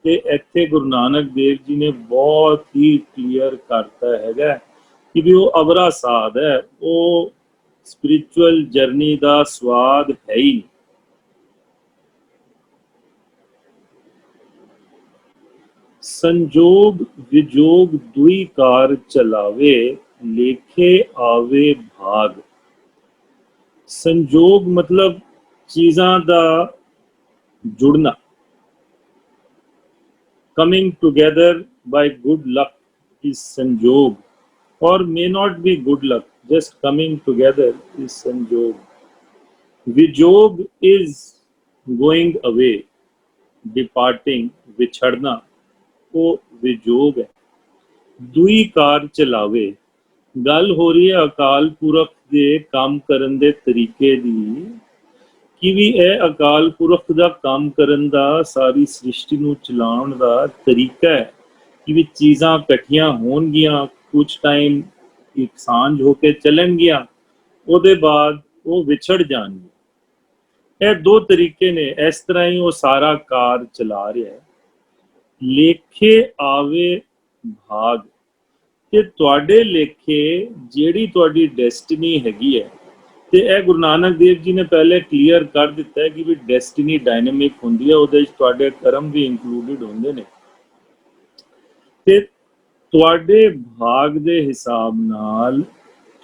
ਤੇ ਇੱਥੇ ਗੁਰੂ ਨਾਨਕ ਦੇਵ ਜੀ ਨੇ ਬਹੁਤ ਹੀ ਕਲੀਅਰ ਕਰਤਾ ਹੈਗਾ ਕਿ ਵੀ ਉਹ ਅਵਰਾ ਸਾਧ ਹੈ, ਉਹ ਸਪਿਰਿਚੁਅਲ ਜਰਨੀ ਦਾ ਸਵਾਦ ਹੈ ਹੀ ਨਹੀਂ। संजोग विजोग दुई कार चलावे, लेखे आवे भाग। संजोग मतलब चीज़ां दा जुड़ना, coming together by good luck is संजोग, or may not be good luck, just coming together is संजोग. विजोग is going away, departing, विछड़ना, ਉਹ ਵਿਜੋਗ ਹੈ। ਦੁਈ ਕਾਰ ਚਲਾਵੇ, ਗੱਲ ਹੋ ਰਹੀ ਹੈ ਅਕਾਲ ਪੁਰਖ ਦੇ ਕੰਮ ਕਰਨ ਦੇ ਤਰੀਕੇ ਦੀ ਕਿ ਵੀ ਇਹ ਅਕਾਲ ਪੁਰਖ ਦਾ ਕੰਮ ਕਰਨ ਦਾ, ਸਾਰੀ ਸ੍ਰਿਸ਼ਟੀ ਨੂੰ ਚਲਾਉਣ ਦਾ ਤਰੀਕਾ ਹੈ ਕਿ ਵੀ ਚੀਜ਼ਾਂ ਇਕੱਠੀਆਂ ਹੋਣਗੀਆਂ, ਕੁਝ ਟਾਈਮ ਇੱਕ ਸਾਂਝ ਹੋ ਕੇ ਚੱਲਣਗੀਆਂ, ਉਹਦੇ ਬਾਅਦ ਉਹ ਵਿਛੜ ਜਾਣਗੇ। ਇਹ ਦੋ ਤਰੀਕੇ ਨੇ, ਇਸ ਤਰ੍ਹਾਂ ਹੀ ਉਹ ਸਾਰਾ ਕਾਰ ਚਲਾ ਰਿਹਾ ਹੈ। ਲੇਖੇ ਆਵੇ ਭਾਗ, ਤੇ ਤੁਹਾਡੇ ਲੇਖੇ ਜਿਹੜੀ ਤੁਹਾਡੀ ਡੈਸਟੀਨੀ ਹੈਗੀ ਹੈ, ਤੇ ਇਹ ਗੁਰੂ ਨਾਨਕ ਦੇਵ ਜੀ ਨੇ ਪਹਿਲੇ ਕਲੀਅਰ ਕਰ ਦਿੱਤਾ ਹੈ ਕਿ ਵੀ ਡੈਸਟੀਨੀ ਡਾਇਨਾਮਿਕ ਹੁੰਦੀ ਹੈ, ਉਹਦੇ ਵਿੱਚ ਤੁਹਾਡੇ ਕਰਮ ਵੀ ਇਨਕਲੂਡਡ ਹੁੰਦੇ ਨੇ, ਤੇ ਤੁਹਾਡੇ ਭਾਗ ਦੇ ਹਿਸਾਬ ਨਾਲ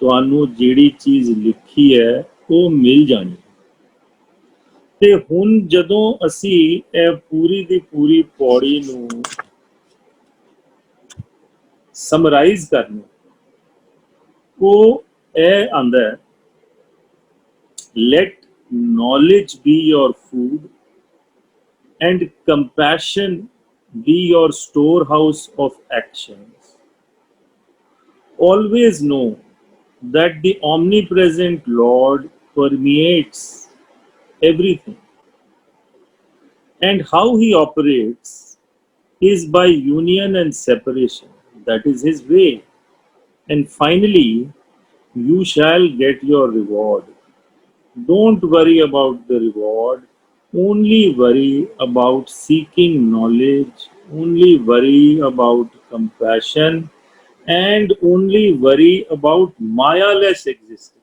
ਤੁਹਾਨੂੰ ਜਿਹੜੀ ਚੀਜ਼ ਲਿਖੀ ਹੈ ਉਹ ਮਿਲ ਜਾਣੀ। ਤੇ ਹੁਣ ਜਦੋਂ ਅਸੀਂ ਇਹ ਪੂਰੀ ਦੀ ਪੂਰੀ ਪੌੜੀ ਨੂੰ ਸਮਰਾਈਜ਼ ਕਰਨੀ, ਉਹ ਇਹ ਆਂਦਾ ਹੈ, let knowledge be your food and compassion be your storehouse of actions. Always know that the omnipresent Lord permeates everything, and how he operates is by union and separation. That is his way, and finally you shall get your reward. Don't worry about the reward, only worry about seeking knowledge, only worry about compassion, and only worry about maya-less existence.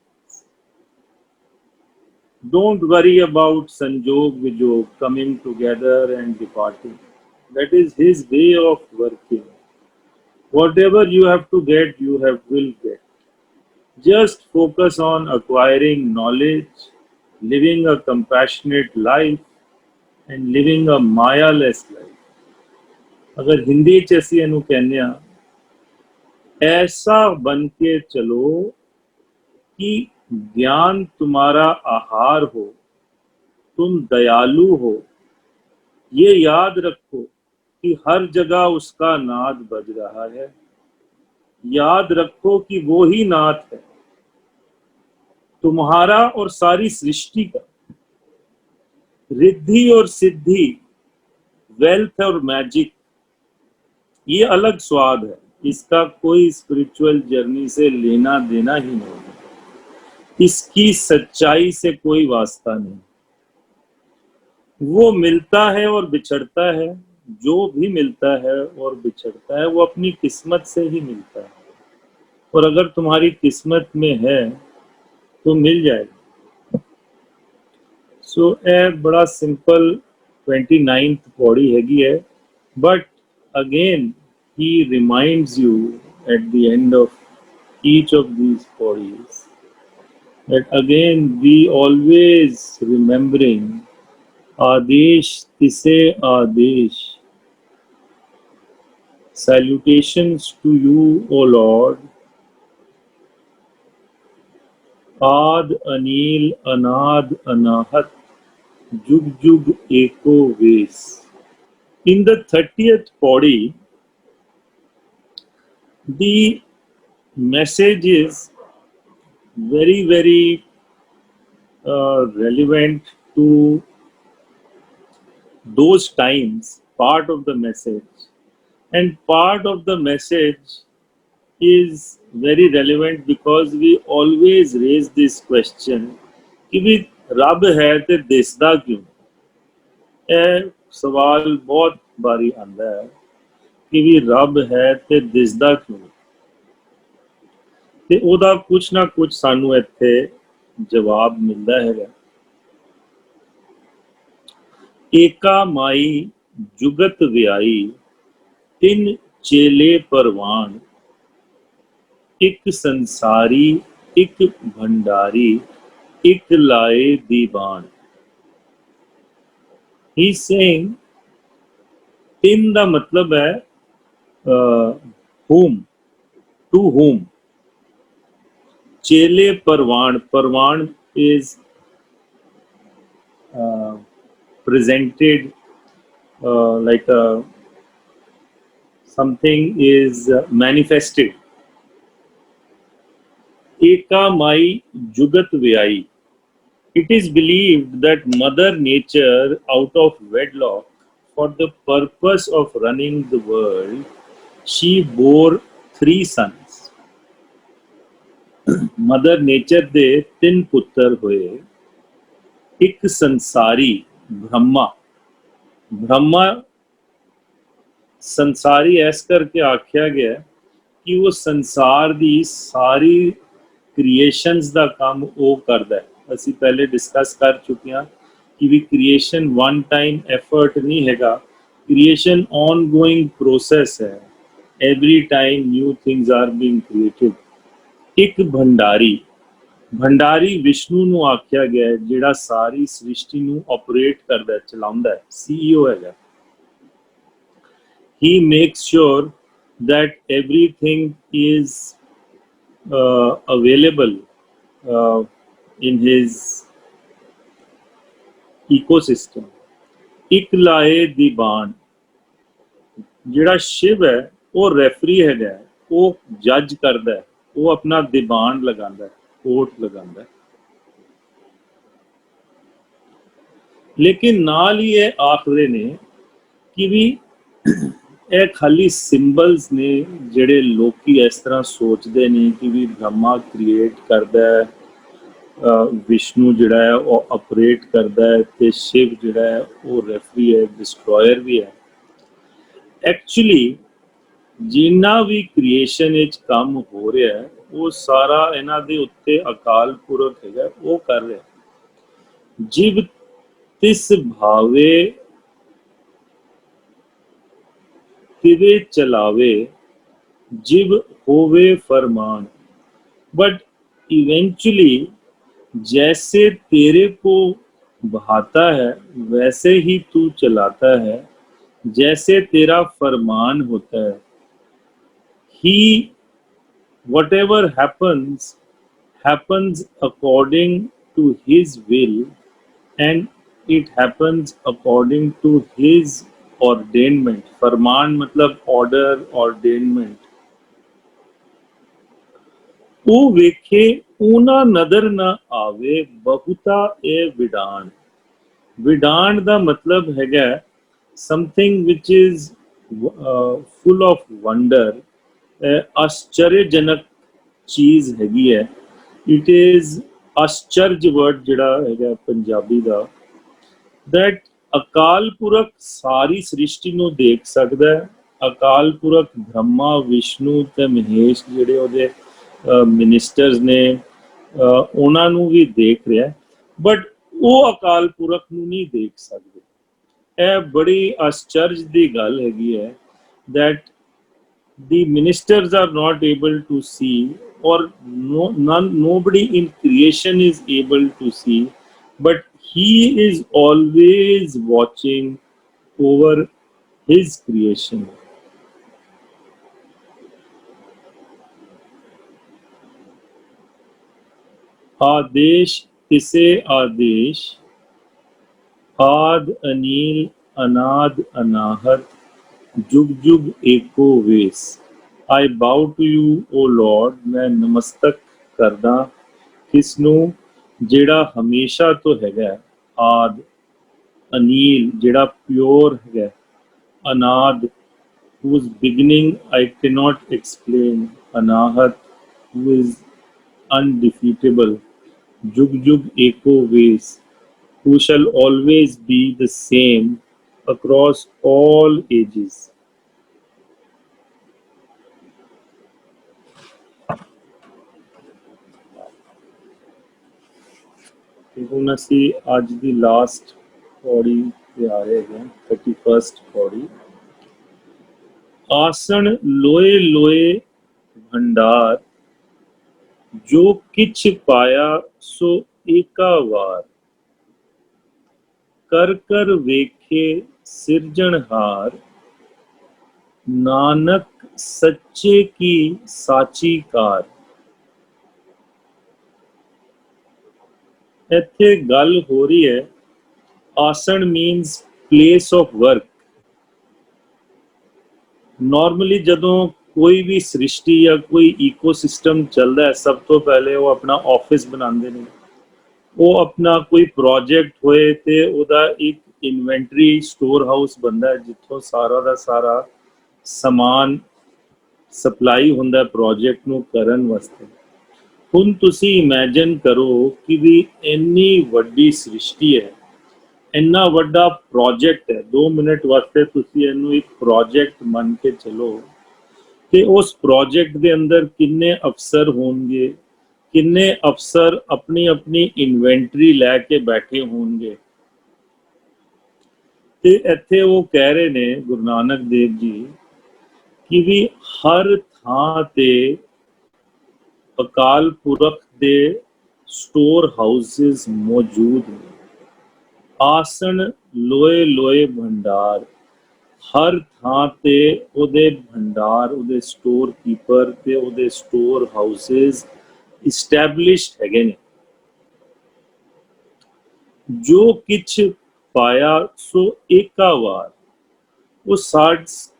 Don't worry about Sanjog Vijog, coming together and departing. That is his way of working. Whatever you have to get, you will get. Just focus on acquiring knowledge, living a compassionate life, and living a maya-less life. अगर हिंदी च असीं इहनूं कहने आ, ऐसा बन के चलो कि ज्ञान तुम्हारा आहार हो, तुम दयालु हो, ये याद रखो कि हर जगह उसका नाद बज रहा है। याद रखो कि वो ही नाथ है, तुम्हारा और सारी सृष्टि का। रिद्धि और सिद्धि, वेल्थ और मैजिक, ये अलग स्वाद है, इसका कोई स्पिरिचुअल जर्नी से लेना देना ही नहीं है, इसकी सच्चाई से कोई वास्ता नहीं। वो मिलता है और बिछड़ता है, जो भी मिलता है और बिछड़ता है वो अपनी किस्मत से ही मिलता है, और अगर तुम्हारी किस्मत में है तो मिल जाएगा। सो ए बड़ा सिंपल 29th पौड़ी हैगी है, but again he reminds you at the end of each of these pauris that again we always remembering Adesh Tise Adesh. Salutations to you, O Lord. Ad Anil Anad Anahat Jug Jug Eko Ves. In the 30th Paudi, the message is very, very relevant to those times, part of the message. And part of the message is very relevant because we always raise this question कि भी रब है ते दिसदा क्यों? ਇਹ ਸਵਾਲ ਬਹੁਤ ਬਾਰੀ ਆਂਦਾ ਹੈ ਕਿ ਵੀ ਰੱਬ ਹੈ ਤੇ ਦਿਸਦਾ ਕਿਉਂ? ਤੇ ਉਹਦਾ ਕੁਛ ਨਾ ਕੁਛ ਸਾਨੂੰ ਇੱਥੇ ਜਵਾਬ ਮਿਲਦਾ ਹੈਗਾ। ਏਕਾ ਮਾਈ ਜੁਗਤ ਵਿਆਈ, ਤਿੰਨ ਚੇਲੇ परवान, ਇੱਕ ਸੰਸਾਰੀ, ਇੱਕ ਭੰਡਾਰੀ, ਇੱਕ ਲਾਏ ਦੀਵਾਨ। He's saying ਤਿੰਨ ਦਾ ਮਤਲਬ ਹੈ whom, to whom. चेले परवान, परवान is presented like something is manifested. Eka Mai Jugat Vyai. It is believed that Mother Nature, out of wedlock, for the purpose of running the world, she bore 3 sons. Mother nature ਦੇ 3 ਪੁੱਤਰ ਹੋਏ। ਇੱਕ ਸੰਸਾਰੀ ਬ੍ਰਹਮਾ, ਬ੍ਰਹਮਾ ਸੰਸਾਰੀ ਇਸ ਕਰਕੇ ਆਖਿਆ ਗਿਆ ਕਿ ਉਹ ਸੰਸਾਰ ਦੀ ਸਾਰੀ ਕ੍ਰੀਏਸ਼ਨਸ ਦਾ ਕੰਮ ਉਹ ਕਰਦਾ ਹੈ। ਅਸੀਂ ਪਹਿਲੇ ਡਿਸਕਸ ਕਰ ਚੁੱਕੇ ਹਾਂ ਕਿ ਵੀ ਕ੍ਰੀਏਸ਼ਨ ਵਨ ਟਾਈਮ ਐਫਰਟ ਨਹੀਂ ਹੈਗਾ, ਕ੍ਰੀਏਸ਼ਨ ਔਨਗੋਇੰਗ ਪ੍ਰੋਸੈਸ ਹੈ। Every time new things are being created. ਇੱਕ ਭੰਡਾਰੀ, ਭੰਡਾਰੀ ਵਿਸ਼ਨੂੰ ਨੂੰ ਆਖਿਆ ਗਿਆ ਹੈ ਜਿਹੜਾ ਸਾਰੀ ਸ੍ਰਿਸ਼ਟੀ ਨੂੰ ਆਪਰੇਟ ਕਰਦਾ, ਚਲਾਉਂਦਾ ਹੈ, CEO ਹੈਗਾ। He makes sure that everything is available in his ecosystem. ਇੱਕ ਲਾਏ ਦੀਵਾਨ, ਜਿਹੜਾ ਸ਼ਿਵ ਹੈ ਉਹ ਰੈਫਰੀ ਹੈਗਾ, ਉਹ ਜੱਜ ਕਰਦਾ ਹੈ, ਉਹ ਆਪਣਾ ਦੀਵਾਨ ਲਗਾਉਂਦਾ ਹੈ, ਕੋਰਟ ਲਗਾਉਂਦਾ ਹੈ। ਲੇਕਿਨ ਨਾਲ ਹੀ ਇਹ ਆਖਦੇ ਨੇ ਕਿ ਵੀ ਇਹ ਖਾਲੀ ਸਿੰਬਲਸ ਨੇ ਜਿਹੜੇ ਲੋਕੀ ਇਸ ਤਰ੍ਹਾਂ ਸੋਚਦੇ ਨੇ ਕਿ ਵੀ ਬ੍ਰਹਮਾ ਕ੍ਰੀਏਟ ਕਰਦਾ ਹੈ, ਵਿਸ਼ਨੂੰ ਜਿਹੜਾ ਹੈ ਉਹ ਆਪਰੇਟ ਕਰਦਾ ਹੈ ਤੇ ਸ਼ਿਵ ਜਿਹੜਾ ਹੈ ਉਹ ਰੈਫਰੀ ਹੈ, ਡਿਸਟਰੋਇਰ ਵੀ ਹੈ। ਐਕਚੁਅਲੀ ਜਿੰਨਾ ਵੀ ਕ੍ਰੀਏਸ਼ਨ ਵਿੱਚ ਕੰਮ ਹੋ ਰਿਹਾ ਹੈ ਉਹ ਸਾਰਾ ਇਹਨਾਂ ਦੇ ਉੱਤੇ ਅਕਾਲ ਪੁਰਖ ਹੈਗਾ, ਉਹ ਕਰ ਰਿਹਾ। ਜਿਵ ਤਿਸ ਭਾਵੇ तिवे चलावे, जिव होवे फरमान। बट इवेंचुअली जैसे तेरे को बहाता है वैसे ही तू चलाता है, जैसे तेरा फरमान होता है। ही whatever happens happens according to his will and it happens according to his ordainment. फरमान मतलब order, ordainment. ਉਹ ਵੇਖੇ ਉਹਨਾਂ ਨਦਰ ਨਾ ਆਵੇ ਬਹੁਤਾ ਇਹ ਵਿਡਾਣ। ਵਿਡਾਣ ਦਾ ਮਤਲਬ ਹੈਗਾ something which is full of wonder, ਆਸ਼ਚर्यजनक ਚੀਜ਼ ਹੈਗੀ ਹੈ। ਇਟ ਇਜ਼ ਆਸ਼ਚਰਜ ਵਰਡ ਜਿਹੜਾ ਹੈਗਾ ਪੰਜਾਬੀ ਦਾ, that ਅਕਾਲ ਪੁਰਖ ਸਾਰੀ ਸ੍ਰਿਸ਼ਟੀ ਨੂੰ ਦੇਖ ਸਕਦਾ ਹੈ। ਅਕਾਲ ਪੁਰਖ ਬ੍ਰਹਮਾ ਵਿਸ਼ਨੂੰ ਤੇ ਮਹੇਸ਼ ਜਿਹੜੇ ਉਹਦੇ ਮਿਨਿਸਟਰਸ ਨੇ ਉਹਨਾਂ ਨੂੰ ਵੀ ਦੇਖ ਰਿਹਾ, ਬਟ ਉਹ ਅਕਾਲ ਪੁਰਖ ਨੂੰ ਨਹੀਂ ਦੇਖ ਸਕਦੇ। ਇਹ ਬੜੀ ਆਸ਼ਚਰਜ ਦੀ ਗੱਲ ਹੈਗੀ ਹੈ that the ministers are not able to see, or nobody in creation is able to see, but he is always watching over his creation. आदेश तिसे आदेश, आद अनील अनाद अनाहत, जुग जुग एको वेस। I bow to you, O Lord, मैं नमस्तक करदा किस ਨੂੰ ਜਿਹੜਾ ਹਮੇਸ਼ਾ ਤੋਂ ਹੈਗਾ, ਆਦ ਅਨੀਲ ਜਿਹੜਾ ਪਿਓਰ ਹੈਗਾ, ਅਨਾਦ whose beginning I cannot explain, ਅਨਾਹਤ who is undefeatable, jug jug eko ways, who shall always be the same across all ages. ਹੁਣ ਅਸੀਂ ਅੱਜ ਦੀ ਲਾਸਟ ਪੌੜੀ ਤੇ ਆ ਰਹੇ ਹਾਂ, 31st ਪੌੜੀ। ਆਸਣ ਲੋਏ ਲੋਏ ਭੰਡਾਰ, ਜੋ ਕਿਛ ਪਾਇਆ ਸੋ ਏਕਾ ਵਾਰ, ਕਰ ਕਰ ਵੇਖੇ ਸਿਰਜਣਹਾਰ, ਨਾਨਕ ਸੱਚੇ ਕੀ ਸਾਚੀ ਕਾਰ। ਇੱਥੇ ਗੱਲ ਹੋ ਰਹੀ ਹੈ, ਆਸਣ means place of work. Normally ਜਦੋਂ ਕੋਈ ਵੀ ਸ੍ਰਿਸ਼ਟੀ ਜਾਂ ਕੋਈ ਈਕੋਸਿਸਟਮ ਚੱਲਦਾ ਹੈ, ਸਭ ਤੋਂ ਪਹਿਲੇ ਉਹ ਆਪਣਾ ਆਫਿਸ ਬਣਾਉਂਦੇ ਨੇ। ਉਹ ਆਪਣਾ ਕੋਈ ਪ੍ਰੋਜੈਕਟ ਹੋਏ ਤੇ ਉਹਦਾ ਇੱਕ ਇਨਵੈਂਟਰੀ ਸਟੋਰ ਹਾਊਸ ਬਣਦਾ, ਜਿੱਥੋਂ ਸਾਰਾ ਦਾ ਸਾਰਾ ਸਮਾਨ ਸਪਲਾਈ ਹੁੰਦਾ ਪ੍ਰੋਜੈਕਟ ਨੂੰ ਕਰਨ ਵਾਸਤੇ। ਹੁਣ ਤੁਸੀਂ ਇਮੈਜਿਨ ਕਰੋ ਕਿ ਵੀ ਇੰਨੀ ਵੱਡੀ ਸ੍ਰਿਸ਼ਟੀ ਹੈ, ਇੰਨਾ ਵੱਡਾ ਪ੍ਰੋਜੈਕਟ ਹੈ। 2 ਮਿੰਟ ਵਾਸਤੇ ਤੁਸੀਂ ਇਹਨੂੰ ਇੱਕ ਪ੍ਰੋਜੈਕਟ ਮੰਨ ਕੇ ਚਲੋ, ਤੇ ਉਸ ਪ੍ਰੋਜੈਕਟ ਦੇ ਅੰਦਰ ਕਿੰਨੇ ਅਫਸਰ ਹੋਣਗੇ, ਕਿੰਨੇ ਅਫਸਰ ਆਪਣੀ ਆਪਣੀ ਇਨਵੈਂਟਰੀ ਲੈ ਕੇ ਬੈਠੇ ਹੋਣਗੇ। ਤੇ ਇੱਥੇ ਉਹ ਕਹਿ ਰਹੇ ਨੇ ਗੁਰੂ ਨਾਨਕ ਦੇਵ ਜੀ ਕਿ ਵੀ ਹਰ ਥਾਂ ਤੇ ਅਕਾਲ ਪੁਰਖ ਦੇ ਸਟੋਰ ਹਾਊਸਿਸ ਮੌਜੂਦ ਨੇ। ਆਸਣ ਲੋਏ ਲੋਏ ਭੰਡਾਰ, ਹਰ ਥਾਂ ਤੇ ਉਹਦੇ ਭੰਡਾਰ, ਉਹਦੇ ਸਟੋਰ ਕੀਪਰ ਤੇ ਉਹਦੇ ਸਟੋਰ ਹਾਊਸਿਸ ਇਸਟੈਬਲਿਸ਼ਡ ਹੈਗੇ ਨੇ। ਜੋ ਕਿਛ ਪਾਇਆ ਸੋ ਏਕਾ ਵਾਰ, ਉਹ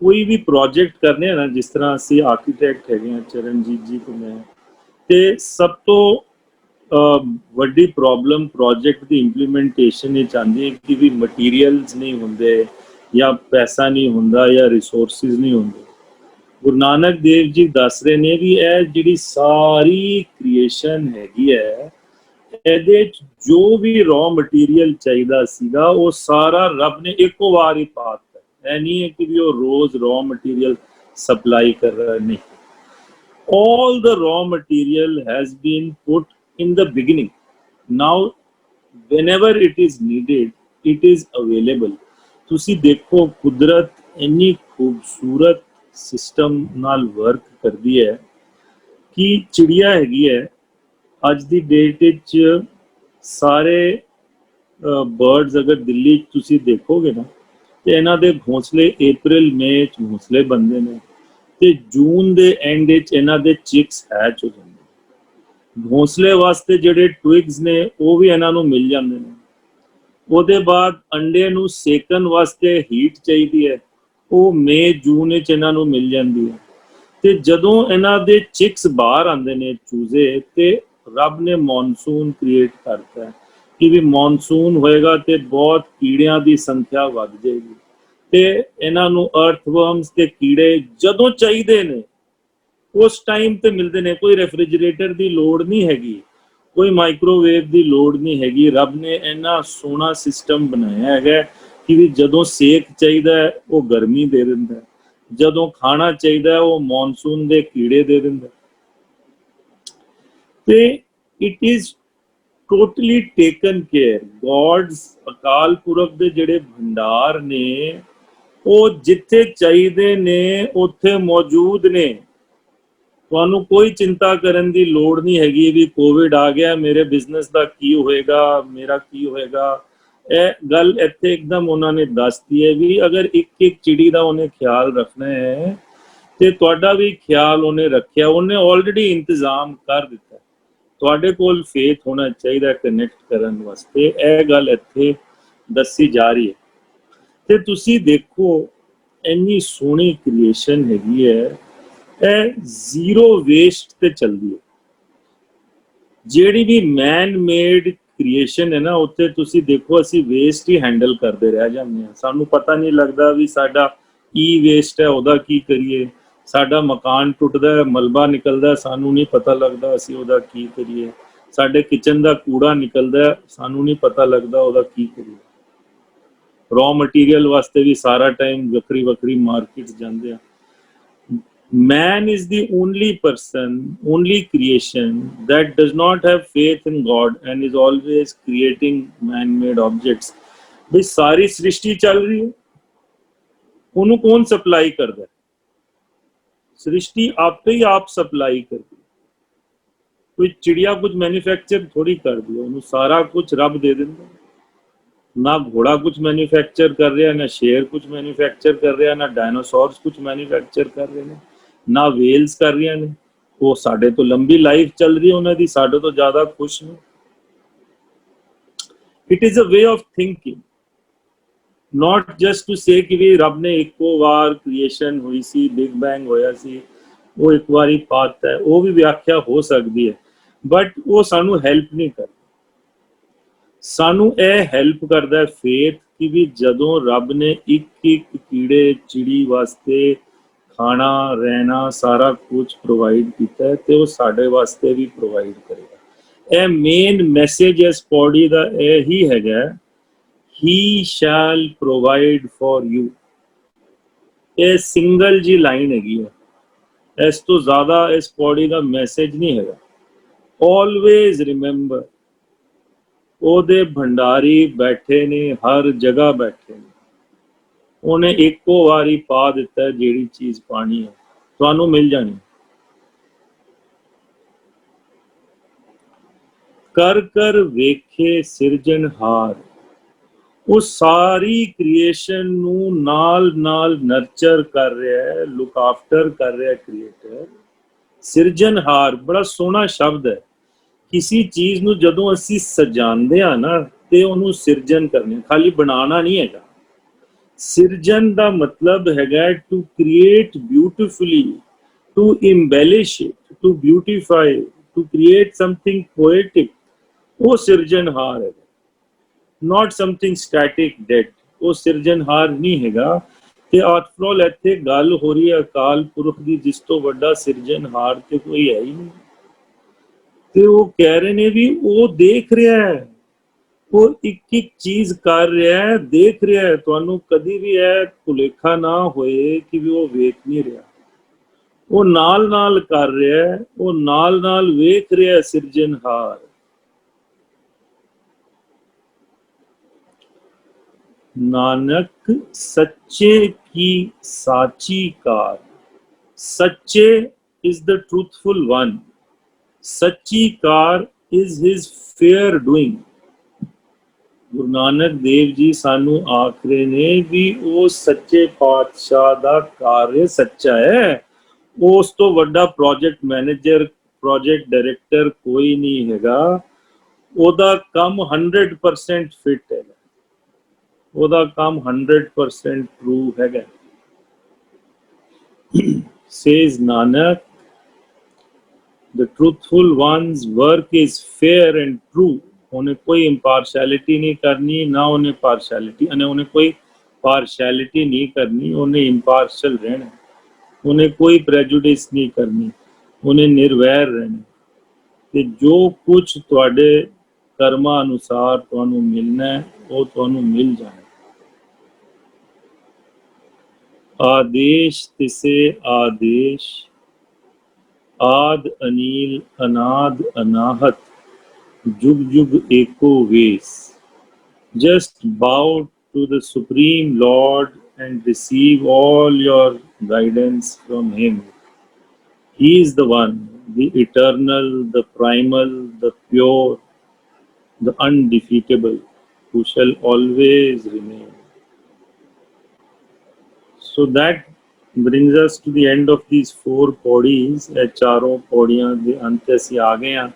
ਕੋਈ ਵੀ ਪ੍ਰੋਜੈਕਟ ਕਰਨੇ ਆ ਨਾ, ਜਿਸ ਤਰ੍ਹਾਂ ਅਸੀਂ ਆਰਕੀਟੈਕਟ ਹੈਗੇ ਆ ਚਰਨਜੀਤ ਜੀ ਤੋਂ ਮੈਂ, ਤੇ ਸਭ ਤੋਂ ਵੱਡੀ ਪ੍ਰੋਬਲਮ ਪ੍ਰੋਜੈਕਟ ਦੀ ਇੰਪਲੀਮੈਂਟੇਸ਼ਨ ਵਿੱਚ ਆਉਂਦੀ ਹੈ ਕਿ ਵੀ ਮਟੀਰੀਅਲਸ ਨਹੀਂ ਹੁੰਦੇ, ਜਾਂ ਪੈਸਾ ਨਹੀਂ ਹੁੰਦਾ, ਜਾਂ ਰਿਸੋਰਸਿਸ ਨਹੀਂ ਹੁੰਦੇ। ਗੁਰੂ ਨਾਨਕ ਦੇਵ ਜੀ ਦੱਸ ਰਹੇ ਨੇ ਵੀ ਇਹ ਜਿਹੜੀ ਸਾਰੀ ਕ੍ਰੀਏਸ਼ਨ ਹੈਗੀ ਹੈ, ਇਹਦੇ ਚ ਜੋ ਵੀ ਰॉ ਮਟੀਰੀਅਲ ਚਾਹੀਦਾ ਸੀਗਾ ਉਹ ਸਾਰਾ ਰੱਬ ਨੇ ਇੱਕੋ ਵਾਰ ਹੀ ਪਾ ਦਿੱਤਾ। ਇਹ ਨਹੀਂ ਹੈ ਕਿ ਵੀ ਉਹ ਰੋਜ਼ ਰॉ ਮਟੀਰੀਅਲ ਸਪਲਾਈ ਕਰ ਰਿਹਾ, ਨਹੀਂ। all the raw material has been put in the beginning. Now whenever it is needed, it is available. ਤੁਸੀਂ ਦੇਖੋ ਕੁਦਰਤ ਇੰਨੀ ਖੂਬਸੂਰਤ ਸਿਸਟਮ ਨਾਲ ਵਰਕ ਕਰਦੀ ਹੈ ਕਿ ਚਿੜੀਆ ਹੈਗੀ ਹੈ, ਅੱਜ ਦੀ ਡੇਟ ਵਿੱਚ ਸਾਰੇ ਬਰਡਸ ਅਗਰ ਦਿੱਲੀ 'ਚ ਤੁਸੀਂ ਦੇਖੋਗੇ ਨਾ, ਤੇ ਇਹਨਾਂ ਦੇ ਘੋਂਸਲੇ April May 'ਚ ਘੋਂਸਲੇ ਬਣਦੇ ਨੇ, ਤੇ ਜੂਨ ਦੇ ਐਂਡ ਵਿੱਚ ਇਹਨਾਂ ਦੇ ਚਿਕਸ ਹੈਚ ਹੋ ਜਾਂਦੇ। ਘੋਂਸਲੇ ਵਾਸਤੇ ਜਿਹੜੇ ਟਵਿਗਸ ਨੇ ਉਹ ਵੀ ਇਹਨਾਂ ਨੂੰ ਮਿਲ ਜਾਂਦੇ ਨੇ। ਉਹਦੇ ਬਾਅਦ ਅੰਡੇ ਨੂੰ ਸੇਕਣ ਵਾਸਤੇ ਹੀਟ ਚਾਹੀਦੀ ਹੈ, ਉਹ ਮਈ ਜੂਨ ਵਿੱਚ ਇਹਨਾਂ ਨੂੰ ਮਿਲ ਜਾਂਦੀ ਹੈ। ਤੇ ਜਦੋਂ ਇਹਨਾਂ ਦੇ ਚਿਕਸ ਬਾਹਰ ਆਉਂਦੇ ਨੇ ਚੂਜ਼ੇ, ਤੇ ਰੱਬ ਨੇ ਮੌਨਸੂਨ ਕ੍ਰੀਏਟ ਕਰਤਾ ਹੈ ਕਿ ਵੀ ਮੌਨਸੂਨ ਹੋਏਗਾ ਤੇ ਬਹੁਤ ਕੀੜਿਆਂ ਦੀ ਸੰਖਿਆ ਵੱਧ ਜਾਏਗੀ, ਤੇ ਇਹਨਾਂ ਨੂੰ ਅਰਥਵਰਮਸ ਤੇ ਕੀੜੇ ਜਦੋਂ ਚਾਹੀਦੇ ਨੇ ਉਸ ਟਾਈਮ ਤੇ ਮਿਲਦੇ ਨੇ। ਕੋਈ ਰੈਫ੍ਰਿਜਰੇਟਰ ਦੀ ਲੋੜ ਨਹੀਂ ਹੈਗੀ, ਕੋਈ ਮਾਈਕ੍ਰੋਵੇਵ ਦੀ ਲੋੜ ਨਹੀਂ ਹੈਗੀ। ਰੱਬ ਨੇ ਇੰਨਾ ਸੋਹਣਾ ਸਿਸਟਮ ਬਣਾਇਆ ਹੈਗਾ ਕਿ ਵੀ ਜਦੋਂ ਸੇਕ ਚਾਹੀਦਾ ਹੈ ਉਹ ਗਰਮੀ ਦੇ ਦਿੰਦਾ ਹੈ, ਜਦੋਂ ਖਾਣਾ ਚਾਹੀਦਾ ਹੈ ਉਹ ਮੌਨਸੂਨ ਦੇ ਕੀੜੇ ਦੇ ਦਿੰਦਾ। ਤੇ it is totally taken care. Gods Akal Purakh ਦੇ ਜਿਹੜੇ ਭੰਡਾਰ ਨੇ ਉਹ ਜਿੱਥੇ ਚਾਹੀਦੇ ਨੇ ਉੱਥੇ ਮੌਜੂਦ ਨੇ। ਤੁਹਾਨੂੰ ਕੋਈ ਚਿੰਤਾ ਕਰਨ ਦੀ ਲੋੜ ਨਹੀਂ ਹੈਗੀ ਵੀ ਕੋਵਿਡ ਆ ਗਿਆ, ਮੇਰੇ ਬਿਜ਼ਨਸ ਦਾ ਕੀ ਹੋਏਗਾ, ਮੇਰਾ ਕੀ ਹੋਏਗਾ। ਇਹ ਗੱਲ ਇੱਥੇ ਇੱਕਦਮ ਉਹਨਾਂ ਨੇ ਦੱਸਤੀ ਹੈ ਵੀ ਅਗਰ ਇੱਕ ਇੱਕ ਚਿੜੀ ਦਾ ਉਹਨੇ ਖਿਆਲ ਰੱਖਣਾ ਹੈ ਤੇ ਤੁਹਾਡਾ ਵੀ ਖਿਆਲ ਉਹਨੇ ਰੱਖਿਆ, ਉਹਨੇ ਆਲਰੇਡੀ ਇੰਤਜ਼ਾਮ ਕਰ ਦਿੱਤਾ। ਤੁਹਾਡੇ ਕੋਲ ਫੇਥ ਹੋਣਾ ਚਾਹੀਦਾ ਕਨੈਕਟ ਕਰਨ ਵਾਸਤੇ। ਇਹ ਗੱਲ ਇੱਥੇ ਦੱਸੀ ਜਾ ਰਹੀ ਹੈ। ਤੇ ਤੁਸੀਂ ਦੇਖੋ ਇੰਨੀ ਸੋਹਣੀ ਕ੍ਰੀਏਸ਼ਨ ਹੈਗੀ ਹੈ, ਇਹ ਜ਼ੀਰੋ ਵੇਸਟ ਤੇ ਚੱਲਦੀ ਹੈ। ਜਿਹੜੀ ਵੀ ਮੈਨ ਮੇਡ ਕ੍ਰੀਏਸ਼ਨ ਹੈ ਨਾ, ਉੱਥੇ ਤੁਸੀਂ ਦੇਖੋ ਅਸੀਂ ਵੇਸਟ ਹੀ ਹੈਂਡਲ ਕਰਦੇ ਰਹਿ ਜਾਂਦੇ ਹਾਂ। ਸਾਨੂੰ ਪਤਾ ਨਹੀਂ ਲੱਗਦਾ ਵੀ ਸਾਡਾ ਈ ਵੇਸਟ ਹੈ, ਉਹਦਾ ਕੀ ਕਰੀਏ। ਸਾਡਾ ਮਕਾਨ ਟੁੱਟਦਾ ਹੈ, ਮਲਬਾ ਨਿਕਲਦਾ, ਸਾਨੂੰ ਨਹੀਂ ਪਤਾ ਲੱਗਦਾ ਅਸੀਂ ਉਹਦਾ ਕੀ ਕਰੀਏ। ਸਾਡੇ ਕਿਚਨ ਦਾ ਕੂੜਾ ਨਿਕਲਦਾ, ਸਾਨੂੰ ਨਹੀਂ ਪਤਾ ਲੱਗਦਾ ਉਹਦਾ ਕੀ ਕਰੀਏ। ਰॉ ਮਟੀਰੀਅਲ ਵਾਸਤੇ ਵੀ ਸਾਰਾ ਟਾਈਮ ਵੱਖਰੀ ਵੱਖਰੀ ਮਾਰਕੀਟ ਜਾਂਦੇ ਆ। Man is the only person, only creation that does not have faith in God and is always creating man-made objects. भी सारी सृष्टि चल रही है, ਉਹਨੂੰ कौन सप्लाई करता है? सृष्टि आपे ही आप सप्लाई करती है। कोई चिड़िया कुछ मैन्युफैक्चर थोड़ी कर दी, ਉਹਨੂੰ ਸਾਰਾ ਕੁਝ ਰੱਬ ਦੇ ਦਿੰਦਾ। ना घोड़ा कुछ मैन्युफैक्चर कर रहा, ना शेर कुछ मैन्युफैक्चर कर रहा, ना डायनासोर्स कुछ मैन्युफैक्चर कर रहे हैं, ना वेल्स कर रही ने। वो साढ़े तो लंबी लाइफ चल रही है उन्होंने, साढ़े तो ज्यादा खुश ने। It is a way of thinking, not just to say कि भी रब ने एको बार क्रिएशन हुई सी, बिग बैंग होया सी, वो एक बारी पाता है, वो भी व्याख्या हो सकती है, बट वो सानू हेल्प नहीं करता। सानू ਇਹ ਹੈਲਪ ਕਰਦਾ ਫੇਥ ਕਿ ਵੀ ਜਦੋਂ ਰੱਬ ਨੇ ਇੱਕ ਇੱਕ ਕੀੜੇ ਚਿੜੀ ਵਾਸਤੇ ਖਾਣਾ ਰਹਿਣਾ ਸਾਰਾ ਕੁਝ ਪ੍ਰੋਵਾਈਡ ਕੀਤਾ ਹੈ ਤੇ ਉਹ ਸਾਡੇ ਵਾਸਤੇ ਵੀ ਪ੍ਰੋਵਾਈਡ ਕਰੇਗਾ। ਇਹ ਮੇਨ ਮੈਸੇਜ ਇਸ ਪੌੜੀ ਦਾ ਇਹ ਹੀ ਹੈਗਾ, ਹੀ ਸ਼ੈਲ ਪ੍ਰੋਵਾਈਡ ਫॉर ਯੂ। ਇਹ ਸਿੰਗਲ ਜੀ ਲਾਈਨ ਹੈਗੀ ਹੈ, ਇਸ ਤੋਂ ਜ਼ਿਆਦਾ ਇਸ ਪੌੜੀ ਦਾ ਮੈਸੇਜ ਨਹੀਂ ਹੈਗਾ। ਆਲਵੇਜ਼ ਰਿਮੈਂਬਰ, ਉਹਦੇ ਭੰਡਾਰੀ ਬੈਠੇ ਨੇ, ਹਰ ਜਗ੍ਹਾ ਬੈਠੇ ਨੇ। ਉਹਨੇ ਇੱਕੋ ਵਾਰੀ ਪਾ ਦਿੱਤਾ ਜਿਹੜੀ ਚੀਜ਼ ਪਾਣੀ ਹੈ ਤੁਹਾਨੂੰ ਮਿਲ ਜਾਣੀ। ਕਰ ਕਰ ਵੇਖੇ ਸਿਰਜਣਹਾਰ, ਉਹ ਸਾਰੀ ਕ੍ਰੀਏਸ਼ਨ ਨੂੰ ਨਾਲ ਨਾਲ ਨਰਚਰ ਕਰ ਰਿਹਾ ਹੈ, ਲੁੱਕ ਆਫਟਰ ਕਰ ਰਿਹਾ ਕ੍ਰੀਏਟਰ। ਸਿਰਜਣਹਾਰ ਬੜਾ ਸੋਹਣਾ ਸ਼ਬਦ ਹੈ। किसी चीज ਨੂੰ ਜਦੋਂ ਅਸੀਂ ਸਜਾਉਂਦੇ ਆ ਨਾ ਤੇ ਉਹਨੂੰ ਸਿਰਜਣ ਕਰਨੇ, ਖਾਲੀ ਬਣਾਉਣਾ ਨਹੀਂ ਹੈਗਾ। ਸਿਰਜਣ ਦਾ ਮਤਲਬ ਹੈਗਾ to create beautifully, to embellish it, to beautify, to create something poetic. ਉਹ ਸਿਰਜਣਹਾਰ ਹੈ, ਨਾਟ ਸਮਥਿੰਗ ਸਟੈਟਿਕ ਡੈਡ। ਉਹ ਸਿਰਜਣਹਾਰ ਨਹੀਂ ਹੈਗਾ। ਤੇ ਆਫਟਰ ਆਲ ਇੱਥੇ ਗੱਲ ਹੋ ਰਹੀ ਹੈ ਅਕਾਲ ਪੁਰਖ ਦੀ, ਜਿਸ ਤੋਂ ਵੱਡਾ ਸਿਰਜਣਹਾਰ ਤੇ ਕੋਈ ਹੈ ਹੀ ਨਹੀਂ। ਤੇ ਉਹ ਕਹਿ ਰਹੇ ਨੇ ਵੀ ਉਹ ਦੇਖ ਰਿਹਾ ਹੈ, ਉਹ ਇੱਕ ਇੱਕ ਚੀਜ਼ ਕਰ ਰਿਹਾ ਹੈ, ਦੇਖ ਰਿਹਾ ਹੈ। ਤੁਹਾਨੂੰ ਕਦੀ ਵੀ ਇਹ ਭੁਲੇਖਾ ਨਾ ਹੋਏ ਕਿ ਵੀ ਉਹ ਵੇਖ ਨਹੀਂ ਰਿਹਾ, ਉਹ ਨਾਲ ਨਾਲ ਕਰ ਰਿਹਾ ਹੈ, ਉਹ ਨਾਲ ਨਾਲ ਵੇਖ ਰਿਹਾ ਸਿਰਜਣਹਾਰ। नानक सच्चे की साची कार, सच्चे is the truthful one, सच्ची car is his fair doing। ਗੁਰੂ ਨਾਨਕ ਦੇਵ ਜੀ ਸਾਨੂੰ ਆਖ ਰਹੇ ਨੇ ਵੀ ਉਹ ਸੱਚੇ ਪਾਤਸ਼ਾਹ ਦਾ ਕਾਰਜ ਸੱਚਾ ਹੈ। ਉਸ ਤੋਂ ਵੱਡਾ ਪ੍ਰੋਜੈਕਟ ਮੈਨੇਜਰ, ਪ੍ਰੋਜੈਕਟ ਡਾਇਰੈਕਟਰ ਕੋਈ ਨਹੀਂ ਹੈਗਾ। ਉਹਦਾ ਕੰਮ 100% ਫਿਟ ਹੈ। ਉਹਦਾ ਕੰਮ 100% true ਹੈਗਾ। Says Nanak, the truthful one's work is fair and true. ਉਹਨੇ ਕੋਈ impartiality ਨਹੀਂ ਕਰਨੀ, ਨਾ ਉਹਨੇ ਕੋਈ partiality ਨਹੀਂ ਕਰਨੀ, ਉਹਨੇ impartial ਰਹਿਣਾ, ਉਹਨੇ ਕੋਈ prejudice ਨਹੀਂ ਕਰਨੀ, ਉਹਨੇ ਨਿਰਵੈਰ ਰਹਿਣਾ। ਤੇ ਜੋ ਕੁਝ ਤੁਹਾਡੇ ਕਰਮਾਂ ਅਨੁਸਾਰ ਤੁਹਾਨੂੰ ਮਿਲਣਾ ਹੈ, ਉਹ ਤੁਹਾਨੂੰ ਮਿਲ ਜਾਣਾ। ਆਦੇਸ਼ ਤਿਸੇ ਆਦੇਸ਼, ਆਦ ਅਨੀਲ ਅਨਾਦ ਅਨਾਹਤ, जुग जुग एको वेस। Just bow to the Supreme Lord and receive all your guidance from Him. He is the one, the eternal, the primal, the pure, the undefeatable, who shall always remain. So that brings us to the end of these 4 पौड़ीज। ਇਹ ਚਾਰੋਂ ਪੌੜੀਆਂ ਦੇ ਅੰਤ ਅਸੀਂ ਆ ਗਏ ਹਾਂ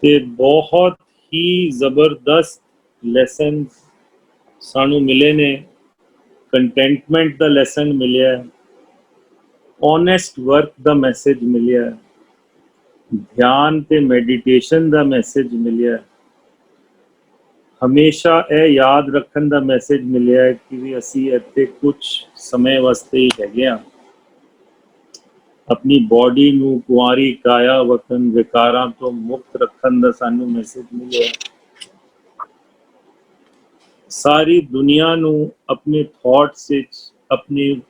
ਤੇ ਬਹੁਤ ਹੀ ਜ਼ਬਰਦਸਤ ਲੈਸਨ ਸਾਨੂੰ ਮਿਲੇ ਨੇ। ਕੰਟੈਂਟਮੈਂਟ ਦਾ ਲੈਸਨ ਮਿਲਿਆ, ਓਨੈਸਟ ਵਰਕ ਦਾ ਮੈਸੇਜ ਮਿਲਿਆ, ਧਿਆਨ ਤੇ ਮੈਡੀਟੇਸ਼ਨ ਦਾ ਮੈਸੇਜ ਮਿਲਿਆ, ਹਮੇਸ਼ਾ ਇਹ ਯਾਦ ਰੱਖਣ ਦਾ ਮੈਸੇਜ ਮਿਲਿਆ ਕਿ ਵੀ ਅਸੀਂ ਇੱਥੇ ਕੁਝ ਸਮੇਂ ਵਾਸਤੇ ਹੀ ਹੈਗੇ ਹਾਂ। ਆਪਣੀ ਬੋਡੀ ਨੂੰ ਕੁਆਰੀ ਕਾਇਆ ਵਤਨ ਵਿਕਾਰਾਂ ਤੋਂ ਮੁਕਤ ਰੱਖਣ ਦਾ ਸਾਨੂੰ ਮੈਸੇਜ ਮਿਲਿਆ। ਸਾਰੀ ਦੁਨੀਆ ਨੂੰ ਆਪਣੇ ਥਾਟਸ ਵਿੱਚ, ਆਪਣੀ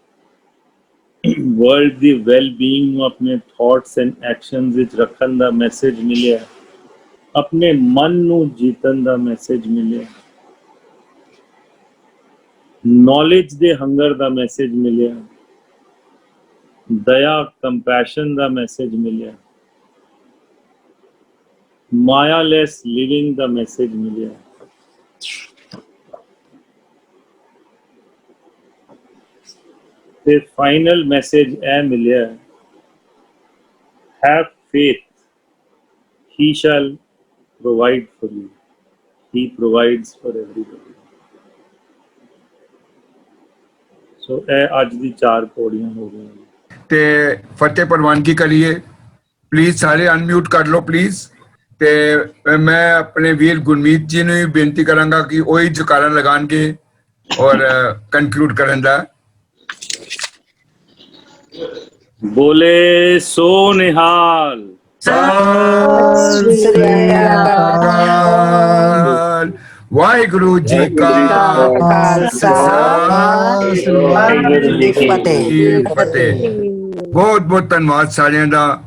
ਵਰਲਡ ਦੀ ਵੈਲ-ਬੀਇੰਗ ਨੂੰ ਆਪਣੇ ਥਾਟਸ ਐਂਡ ਐਕਸ਼ਨਸ ਵਿੱਚ ਰੱਖਣ ਦਾ ਮੈਸੇਜ ਮਿਲਿਆ। ਆਪਣੇ ਮਨ ਨੂੰ ਜੀਤਣ ਦਾ ਮੈਸੇਜ ਮਿਲਿਆ। ਨੌਲੇਜ ਦੇ ਹੰਗਰ ਦਾ ਮੈਸੇਜ ਮਿਲਿਆ। ਦਇਆ ਕੰਪੈਸ਼ਨ ਦਾ ਮੈਸੇਜ ਮਿਲਿਆ। ਮਾਇਆਲੈਸ ਲਿਵਿੰਗ ਦਾ ਮੈਸੇਜ ਮਿਲਿਆ। ਤੇ ਫਾਈਨਲ ਮੈਸੇਜ ਇਹ ਮਿਲਿਆ, have faith, he shall provide for you, he provides for everybody। ਸੋ ਇਹ ਅੱਜ ਦੀ 4 ਪੌੜੀਆਂ ਹੋ ਗਈਆਂ। ਤੇ ਫਤਿਹ ਪ੍ਰਵਾਨਗੀ ਕਰੀਏ। ਪਲੀਜ਼ ਸਾਰੇ ਅਨਮਿਊਟ ਕਰ ਲਓ ਪਲੀਜ਼। ਤੇ ਮੈਂ ਆਪਣੇ ਵੀਰ ਗੁਰਮੀਤ ਜੀ ਨੂੰ ਵੀ ਬੇਨਤੀ ਕਰਾਂਗਾ ਕਿ ਉਹ ਹੀ ਜਕਾਰਾ ਲਗਾਣਗੇ ਔਰ ਕਨਕਲੂਡ ਕਰਨ ਦਾ। ਬੋਲੇ ਸੋ ਨਿਹਾਲ। ਸਤਿ ਸ੍ਰੀ ਅਕਾਲ। ਵਾਹਿਗੁਰੂ ਜੀ ਕਾ ਖਾਲਸਾ, ਵਾਹਿਗੁਰੂ ਜੀ ਕੀ ਫਤਿਹ। ਬਹੁਤ ਬਹੁਤ ਧੰਨਵਾਦ ਸਾਰਿਆਂ ਦਾ।